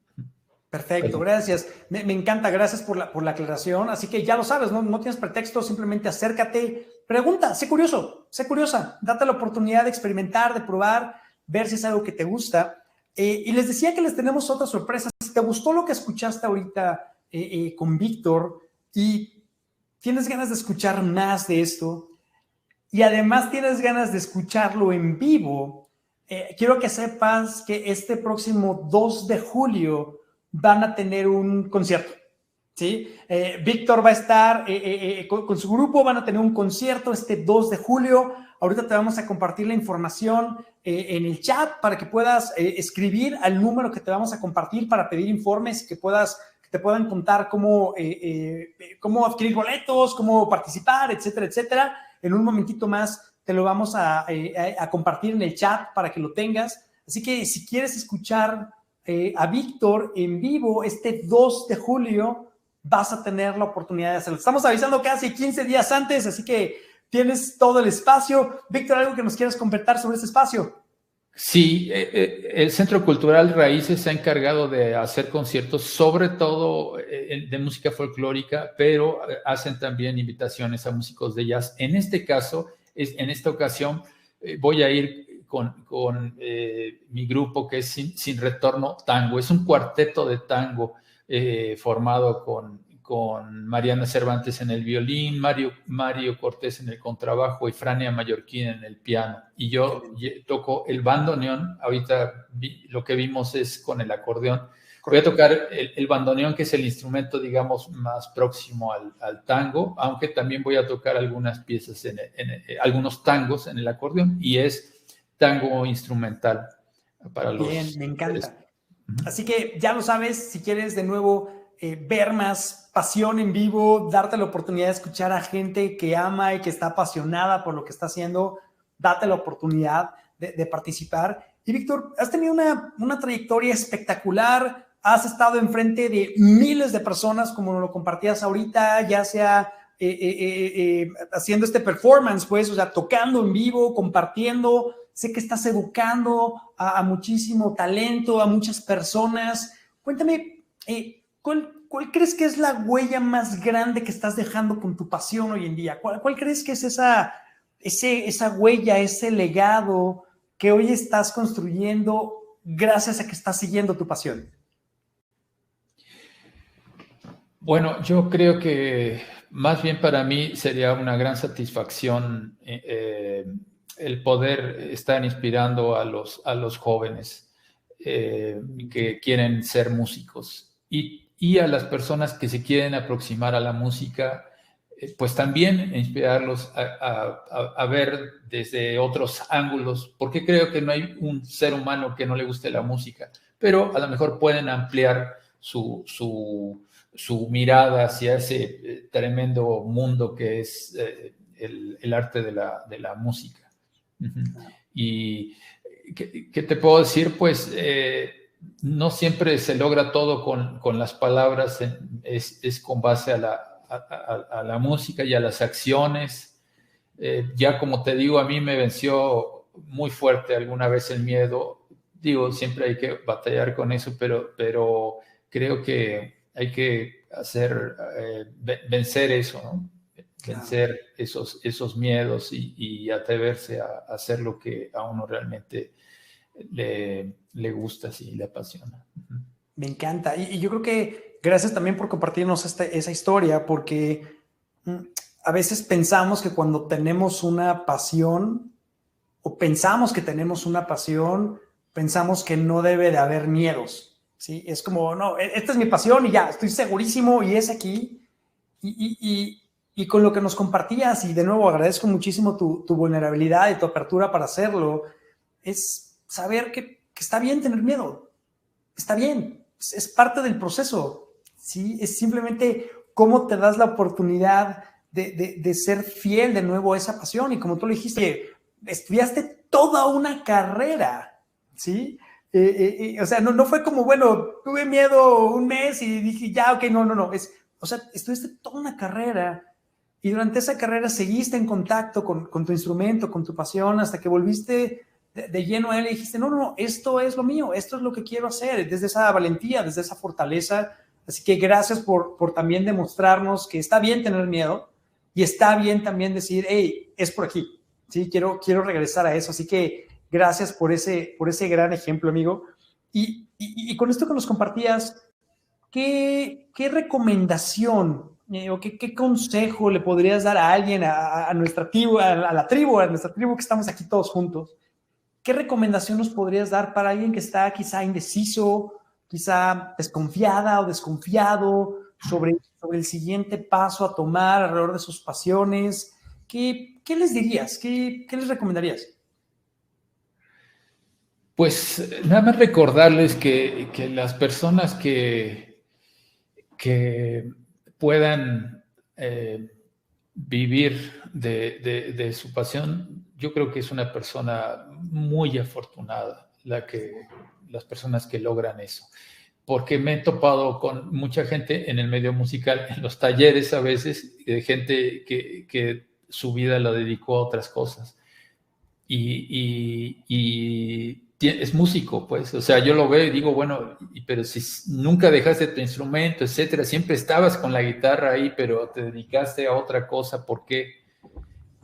[SPEAKER 1] Perfecto, gracias. Me encanta, gracias por la aclaración. Así que ya lo sabes, no tienes pretexto, simplemente acércate, pregunta, sé curioso, sé curiosa, date la oportunidad de experimentar, de probar, ver si es algo que te gusta. Y les decía que les tenemos otra sorpresa. Si te gustó lo que escuchaste ahorita con Víctor y tienes ganas de escuchar más de esto y además tienes ganas de escucharlo en vivo, quiero que sepas que este próximo 2 de julio van a tener un concierto, ¿sí? Víctor va a estar con su grupo, van a tener un concierto este 2 de julio. Ahorita te vamos a compartir la información en el chat para que puedas escribir al número que te vamos a compartir para pedir informes, que te puedan contar cómo adquirir boletos, cómo participar, etcétera, etcétera. En un momentito más te lo vamos a compartir en el chat para que lo tengas. Así que si quieres escuchar a Víctor en vivo este 2 de julio, vas a tener la oportunidad de hacerlo. Estamos avisando casi 15 días antes, así que tienes todo el espacio. Víctor, ¿algo que nos quieras comentar sobre este espacio?
[SPEAKER 2] Sí, el Centro Cultural Raíces se ha encargado de hacer conciertos, sobre todo de música folclórica, pero hacen también invitaciones a músicos de jazz. En este caso, en esta ocasión, voy a ir con mi grupo que es Sin Retorno Tango. Es un cuarteto de tango formado con Mariana Cervantes en el violín, Mario Cortés en el contrabajo y Frania Mallorquín en el piano. Y yo toco el bandoneón. Ahorita lo que vimos es con el acordeón. Voy a tocar el bandoneón, que es el instrumento, digamos, más próximo al tango, aunque también voy a tocar algunas piezas, algunos tangos en el acordeón, y es tango instrumental para los...
[SPEAKER 1] Bien, me encanta. Así que ya lo sabes, si quieres de nuevo ver más pasión en vivo, darte la oportunidad de escuchar a gente que ama y que está apasionada por lo que está haciendo, date la oportunidad de participar. Y Víctor, has tenido una trayectoria espectacular, has estado enfrente de miles de personas, como nos lo compartías ahorita, ya sea haciendo este performance, pues, o sea, tocando en vivo, compartiendo. Sé que estás educando a muchísimo talento, a muchas personas. Cuéntame, ¿cuál crees que es la huella más grande que estás dejando con tu pasión hoy en día? ¿Cuál crees que es esa huella, ese legado que hoy estás construyendo gracias a que estás siguiendo tu pasión?
[SPEAKER 2] Bueno, yo creo que más bien para mí sería una gran satisfacción el poder estar inspirando a los jóvenes que quieren ser músicos y a las personas que se quieren aproximar a la música, pues también inspirarlos a ver desde otros ángulos, porque creo que no hay un ser humano que no le guste la música, pero a lo mejor pueden ampliar su mirada hacia ese tremendo mundo que es el arte de la música. Y ¿qué te puedo decir? Pues no siempre se logra todo con las palabras, es con base a la música y a las acciones. Ya como te digo, a mí me venció muy fuerte alguna vez el miedo. Digo, siempre hay que batallar con eso, pero creo que hay que vencer eso, ¿no? Vencer esos miedos y atreverse a hacer lo que a uno realmente le gusta, sí, le apasiona.
[SPEAKER 1] Me encanta. Y yo creo que gracias también por compartirnos esa historia, porque a veces pensamos que cuando tenemos una pasión, o pensamos que tenemos una pasión, pensamos que no debe de haber miedos, ¿sí? Es como, no, esta es mi pasión y ya, estoy segurísimo y es aquí. Y con lo que nos compartías, y de nuevo agradezco muchísimo tu vulnerabilidad y tu apertura para hacerlo, es saber que está bien tener miedo, está bien, es parte del proceso, ¿sí? Es simplemente cómo te das la oportunidad de ser fiel de nuevo a esa pasión. Y como tú lo dijiste, estudiaste toda una carrera, ¿sí? O sea, no fue como, bueno, tuve miedo un mes y dije, ya, ok, no. O sea, estudiaste toda una carrera y durante esa carrera seguiste en contacto con tu instrumento, con tu pasión, hasta que volviste de lleno a él y dijiste, no, esto es lo mío, esto es lo que quiero hacer, desde esa valentía, desde esa fortaleza. Así que gracias por también demostrarnos que está bien tener miedo y está bien también decir, hey, es por aquí, ¿sí? Quiero regresar a eso. Así que gracias por ese gran ejemplo, amigo. Y con esto que nos compartías, ¿qué recomendación o qué consejo le podrías dar a alguien, a nuestra tribu, a nuestra tribu que estamos aquí todos juntos? ¿Qué recomendación nos podrías dar para alguien que está quizá indeciso, quizá desconfiada o desconfiado sobre el siguiente paso a tomar alrededor de sus pasiones? ¿Qué les dirías? ¿Qué les recomendarías?
[SPEAKER 2] Pues nada más recordarles que las personas que puedan vivir de su pasión, yo creo que es una persona muy afortunada las personas que logran eso. porque me he topado con mucha gente en el medio musical, en los talleres a veces, de gente que su vida la dedicó a otras cosas. Y es músico, pues, o sea, yo lo veo y digo, bueno, pero si nunca dejaste tu instrumento, etcétera, siempre estabas con la guitarra ahí, pero te dedicaste a otra cosa, ¿por qué?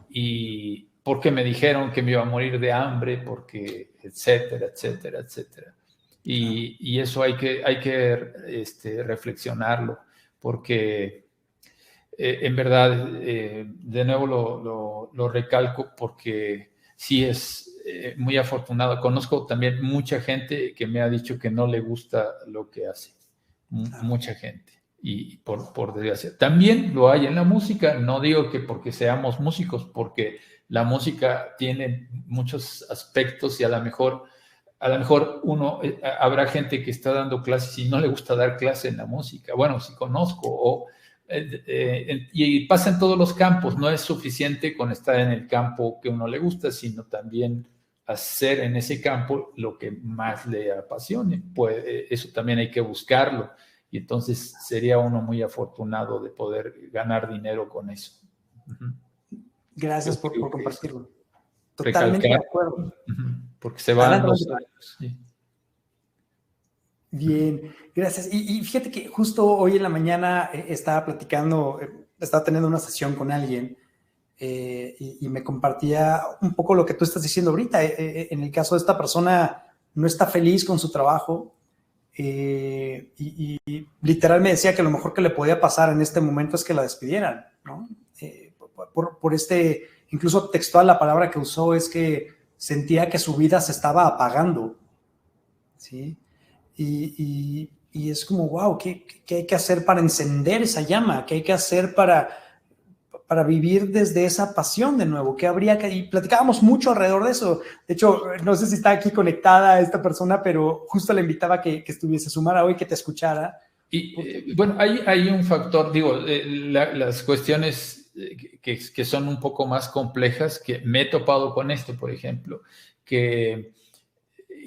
[SPEAKER 2] Y porque me dijeron que me iba a morir de hambre, porque, etcétera, etcétera, etcétera. Y eso hay que reflexionarlo, porque en verdad, de nuevo lo recalco, porque sí es muy afortunado. Conozco también mucha gente que me ha dicho que no le gusta lo que hace. Mucha gente. Y por desgracia. También lo hay en la música. No digo que porque seamos músicos, porque la música tiene muchos aspectos y a lo mejor uno, habrá gente que está dando clases y no le gusta dar clase en la música. Bueno, sí conozco, y pasa en todos los campos. No es suficiente con estar en el campo que uno le gusta, sino también hacer en ese campo lo que más le apasione. Pues eso también hay que buscarlo, y entonces sería uno muy afortunado de poder ganar dinero con eso.
[SPEAKER 1] Gracias por compartirlo. Totalmente de acuerdo.
[SPEAKER 2] Porque se van los años. Sí.
[SPEAKER 1] Bien, gracias. Y fíjate que justo hoy en la mañana estaba platicando, estaba teniendo una sesión con alguien y me compartía un poco lo que tú estás diciendo ahorita. En el caso de esta persona, no está feliz con su trabajo y literal me decía que lo mejor que le podía pasar en este momento es que la despidieran, ¿no? Por incluso textual, la palabra que usó es que sentía que su vida se estaba apagando, ¿sí? Y es como, wow, ¿qué hay que hacer para encender esa llama? ¿Qué hay que hacer para vivir desde esa pasión de nuevo? ¿Qué habría que...? Y platicábamos mucho alrededor de eso. De hecho, no sé si está aquí conectada esta persona, pero justo le invitaba a que estuviese, sumara hoy, que te escuchara.
[SPEAKER 2] Y bueno, hay un factor, digo, las cuestiones que son un poco más complejas, que me he topado con esto, por ejemplo, que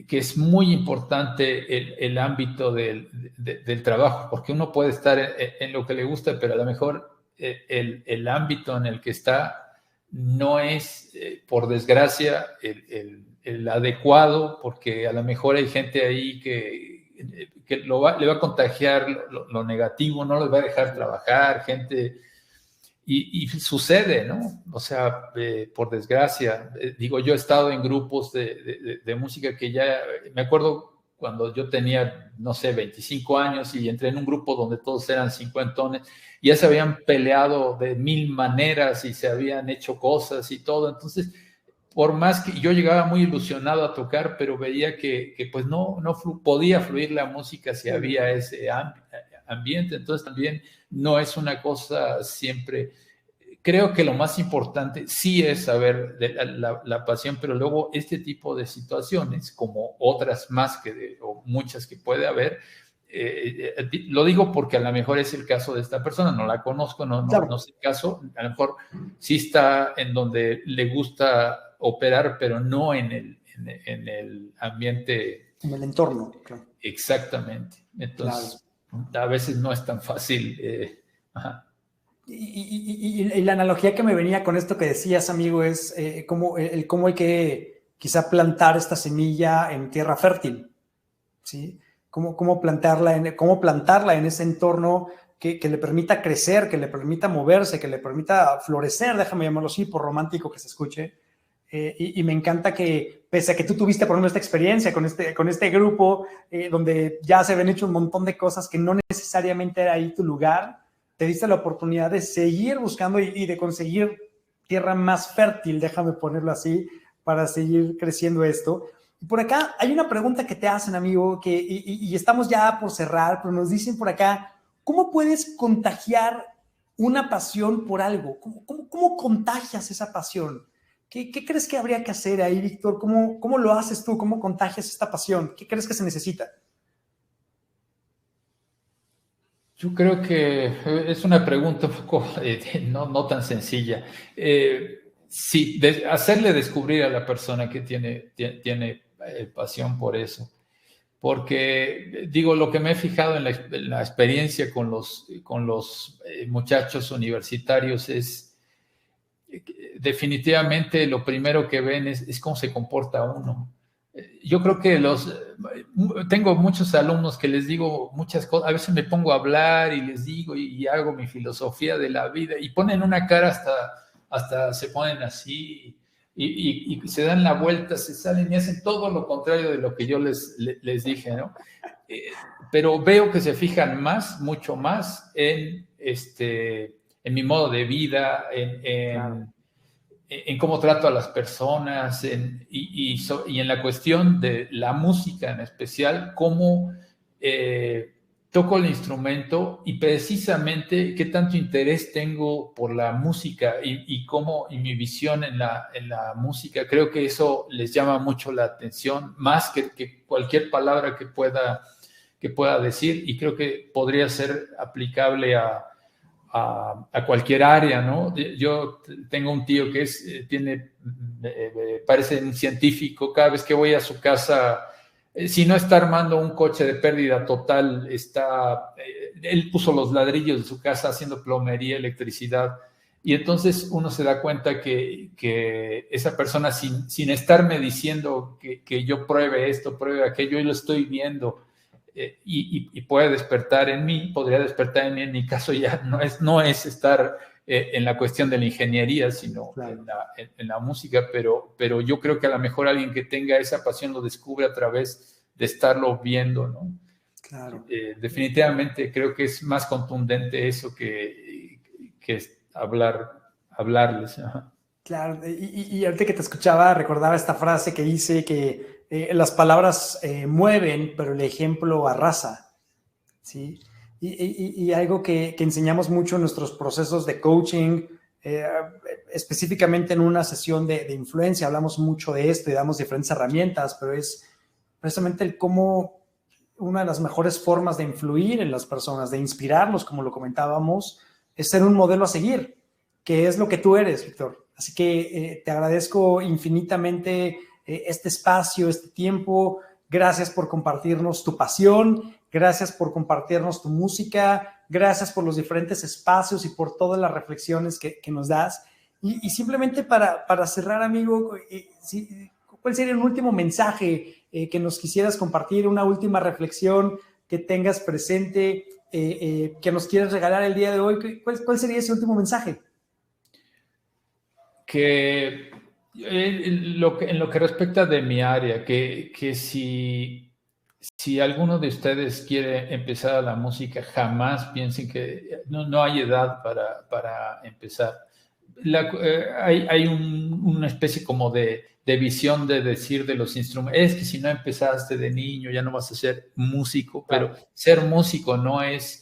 [SPEAKER 2] es muy importante el ámbito del trabajo, porque uno puede estar en lo que le gusta, pero a lo mejor el ámbito en el que está no es, por desgracia, el adecuado, porque a lo mejor hay gente ahí que le va a contagiar lo negativo, no les va a dejar trabajar, gente... Y sucede, ¿no? O sea, por desgracia, digo, yo he estado en grupos de música que ya, me acuerdo cuando yo tenía, no sé, 25 años y entré en un grupo donde todos eran cincuentones, y ya se habían peleado de 1000 maneras y se habían hecho cosas y todo. Entonces, por más que yo llegaba muy ilusionado a tocar, pero veía que pues no podía fluir la música si había ese ambiente. Entonces también no es una cosa siempre. Creo que lo más importante sí es saber de la pasión, pero luego este tipo de situaciones, como otras más o muchas que puede haber, lo digo porque a lo mejor es el caso de esta persona, no la conozco, no sé el caso, a lo mejor sí está en donde le gusta operar, pero no en el ambiente.
[SPEAKER 1] En el entorno, claro.
[SPEAKER 2] Exactamente. Entonces, claro, a veces no es tan fácil.
[SPEAKER 1] Y la analogía que me venía con esto que decías, amigo, es cómo hay que quizá plantar esta semilla en tierra fértil, ¿sí? Cómo plantarla en ese entorno que le permita crecer, que le permita moverse, que le permita florecer, déjame llamarlo así, por romántico que se escuche. Y me encanta que, pese a que tú tuviste, por ejemplo, esta experiencia con este grupo, donde ya se habían hecho un montón de cosas que no necesariamente era ahí tu lugar, te diste la oportunidad de seguir buscando y de conseguir tierra más fértil, déjame ponerlo así, para seguir creciendo esto. Y por acá hay una pregunta que te hacen, amigo, y estamos ya por cerrar, pero nos dicen por acá, ¿cómo puedes contagiar una pasión por algo? ¿Cómo contagias esa pasión? ¿Qué crees que habría que hacer ahí, Víctor? ¿Cómo lo haces tú? ¿Cómo contagias esta pasión? ¿Qué crees que se necesita?
[SPEAKER 2] Yo creo que es una pregunta un poco no tan sencilla. Sí, hacerle descubrir a la persona que tiene pasión por eso. porque digo, lo que me he fijado en la experiencia con los muchachos universitarios es definitivamente lo primero que ven es cómo se comporta uno. Yo creo que tengo muchos alumnos que les digo muchas cosas, a veces me pongo a hablar y les digo y hago mi filosofía de la vida y ponen una cara hasta se ponen así y se dan la vuelta, se salen y hacen todo lo contrario de lo que yo les dije, ¿no? Pero veo que se fijan mucho más en mi modo de vida,
[SPEAKER 1] Claro.
[SPEAKER 2] en cómo trato a las personas y en la cuestión de la música en especial, cómo toco el instrumento y precisamente qué tanto interés tengo por la música y mi visión en la música. Creo que eso les llama mucho la atención, más que cualquier palabra que pueda decir, y creo que podría ser aplicable a cualquier área, ¿no? Yo tengo un tío que parece un científico. Cada vez que voy a su casa, si no está armando un coche de pérdida total, él puso los ladrillos de su casa haciendo plomería, electricidad, y entonces uno se da cuenta que esa persona, sin estarme diciendo que yo pruebe esto, pruebe aquello, yo lo estoy viendo. Y puede despertar en mí, podría despertar en mí. En mi caso ya no es estar en la cuestión de la ingeniería, sino claro, en la música, pero yo creo que a lo mejor alguien que tenga esa pasión lo descubre a través de estarlo viendo, ¿no?
[SPEAKER 1] Claro.
[SPEAKER 2] Definitivamente creo que es más contundente eso que hablarles. Ajá.
[SPEAKER 1] Claro, y ahorita que te escuchaba, recordaba esta frase que dice que las palabras mueven, pero el ejemplo arrasa, ¿sí? Y algo que enseñamos mucho en nuestros procesos de coaching, específicamente en una sesión de influencia, hablamos mucho de esto y damos diferentes herramientas, pero es precisamente el cómo una de las mejores formas de influir en las personas, de inspirarlos, como lo comentábamos, es ser un modelo a seguir, que es lo que tú eres, Víctor. Así que te agradezco infinitamente este espacio, este tiempo. Gracias por compartirnos tu pasión, gracias por compartirnos tu música, gracias por los diferentes espacios y por todas las reflexiones que nos das. Y simplemente para cerrar, amigo, ¿cuál sería un último mensaje que nos quisieras compartir, una última reflexión que tengas presente, que nos quieras regalar el día de hoy? ¿Cuál sería ese último mensaje?
[SPEAKER 2] Que en lo que respecta de mi área, que si alguno de ustedes quiere empezar a la música, jamás piensen que no hay edad para empezar. Hay una especie como de visión de decir de los instrumentos, es que si no empezaste de niño ya no vas a ser músico, pero ser músico no es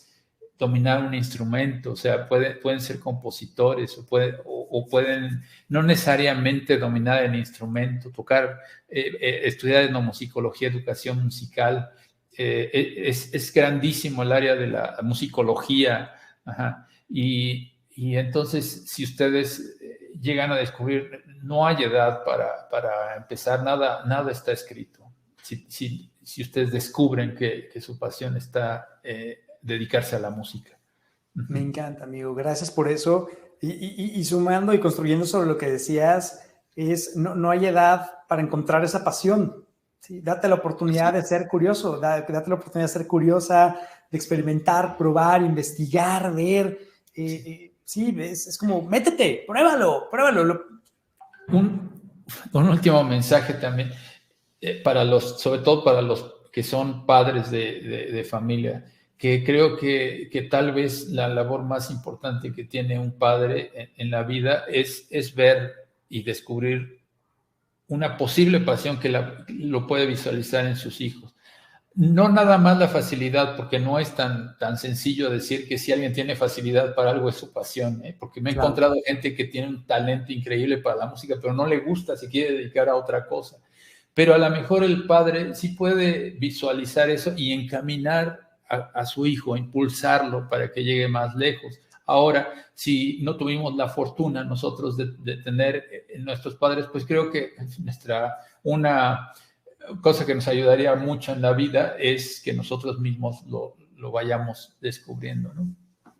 [SPEAKER 2] dominar un instrumento, o sea, pueden ser compositores o pueden no necesariamente dominar el instrumento, tocar, estudiar etnomusicología, educación musical. Es grandísimo el área de la musicología. Ajá. Y entonces, si ustedes llegan a descubrir, no hay edad para empezar, nada está escrito. Si ustedes descubren que su pasión está dedicarse a la música.
[SPEAKER 1] Me encanta, amigo. Gracias por eso. Y sumando y construyendo sobre lo que decías, no hay edad para encontrar esa pasión. ¿Sí? Date la oportunidad de ser curioso, date la oportunidad de ser curiosa, de experimentar, probar, investigar, ver. Sí, es como, métete, pruébalo.
[SPEAKER 2] Un último mensaje también, sobre todo para los que son padres de familia, que creo que tal vez la labor más importante que tiene un padre en la vida es ver y descubrir una posible pasión que lo puede visualizar en sus hijos. No nada más la facilidad, porque no es tan sencillo decir que si alguien tiene facilidad para algo es su pasión, porque me he encontrado gente que tiene un talento increíble para la música, pero no le gusta, se quiere dedicar a otra cosa. Pero a lo mejor el padre sí puede visualizar eso y encaminar a su hijo, impulsarlo para que llegue más lejos. Ahora, si no tuvimos la fortuna nosotros de tener nuestros padres, pues creo que cosa que nos ayudaría mucho en la vida es que nosotros mismos lo vayamos descubriendo, ¿no?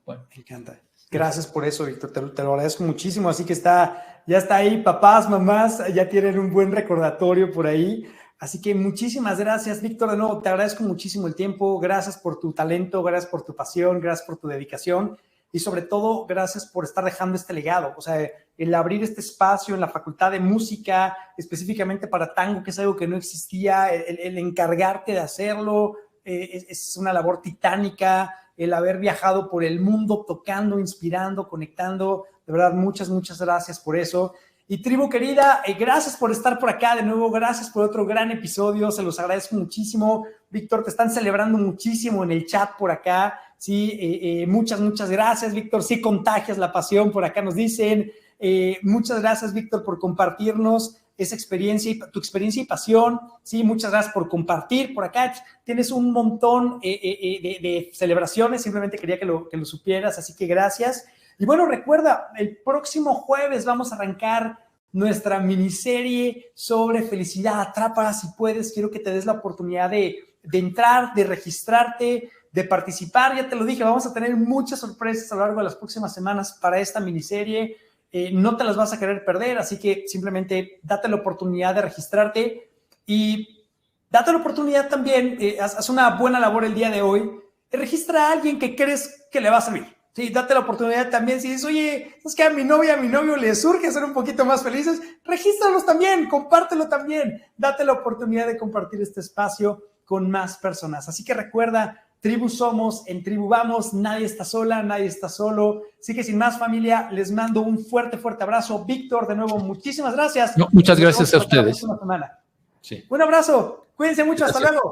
[SPEAKER 2] Bueno.
[SPEAKER 1] Me encanta. Gracias por eso, Víctor, te lo agradezco muchísimo. Así que ya está ahí, papás, mamás, ya tienen un buen recordatorio por ahí. Así que muchísimas gracias, Víctor. De nuevo, te agradezco muchísimo el tiempo. Gracias por tu talento, gracias por tu pasión, gracias por tu dedicación y sobre todo, gracias por estar dejando este legado. O sea, el abrir este espacio en la Facultad de Música, específicamente para tango, que es algo que no existía, el encargarte de hacerlo, es una labor titánica. El haber viajado por el mundo, tocando, inspirando, conectando. De verdad, muchas gracias por eso. Y tribu querida, gracias por estar por acá de nuevo, gracias por otro gran episodio, se los agradezco muchísimo. Víctor, te están celebrando muchísimo en el chat por acá, sí, muchas gracias, Víctor, sí contagias la pasión, por acá nos dicen. Muchas gracias, Víctor, por compartirnos esa experiencia, tu experiencia y pasión, sí, muchas gracias por compartir por acá, tienes un montón de celebraciones, simplemente quería que lo supieras, así que gracias. Y bueno, recuerda, el próximo jueves vamos a arrancar nuestra miniserie sobre felicidad. Atrápala si puedes, quiero que te des la oportunidad de entrar, de registrarte, de participar. Ya te lo dije, vamos a tener muchas sorpresas a lo largo de las próximas semanas para esta miniserie. No te las vas a querer perder, así que simplemente date la oportunidad de registrarte y date la oportunidad también, haz una buena labor el día de hoy, registra a alguien que crees que le va a servir. Sí, date la oportunidad también, si dices, oye, es que a mi novia, a mi novio le surge ser un poquito más felices, regístralos también, compártelo también, date la oportunidad de compartir este espacio con más personas. Así que recuerda, tribu somos, en tribu vamos, nadie está sola, nadie está solo. Así que sin más, familia, les mando un fuerte abrazo. Víctor, de nuevo, muchísimas gracias.
[SPEAKER 2] No, muchas gracias a ustedes.
[SPEAKER 1] Sí. Un abrazo, cuídense mucho, gracias. Hasta luego.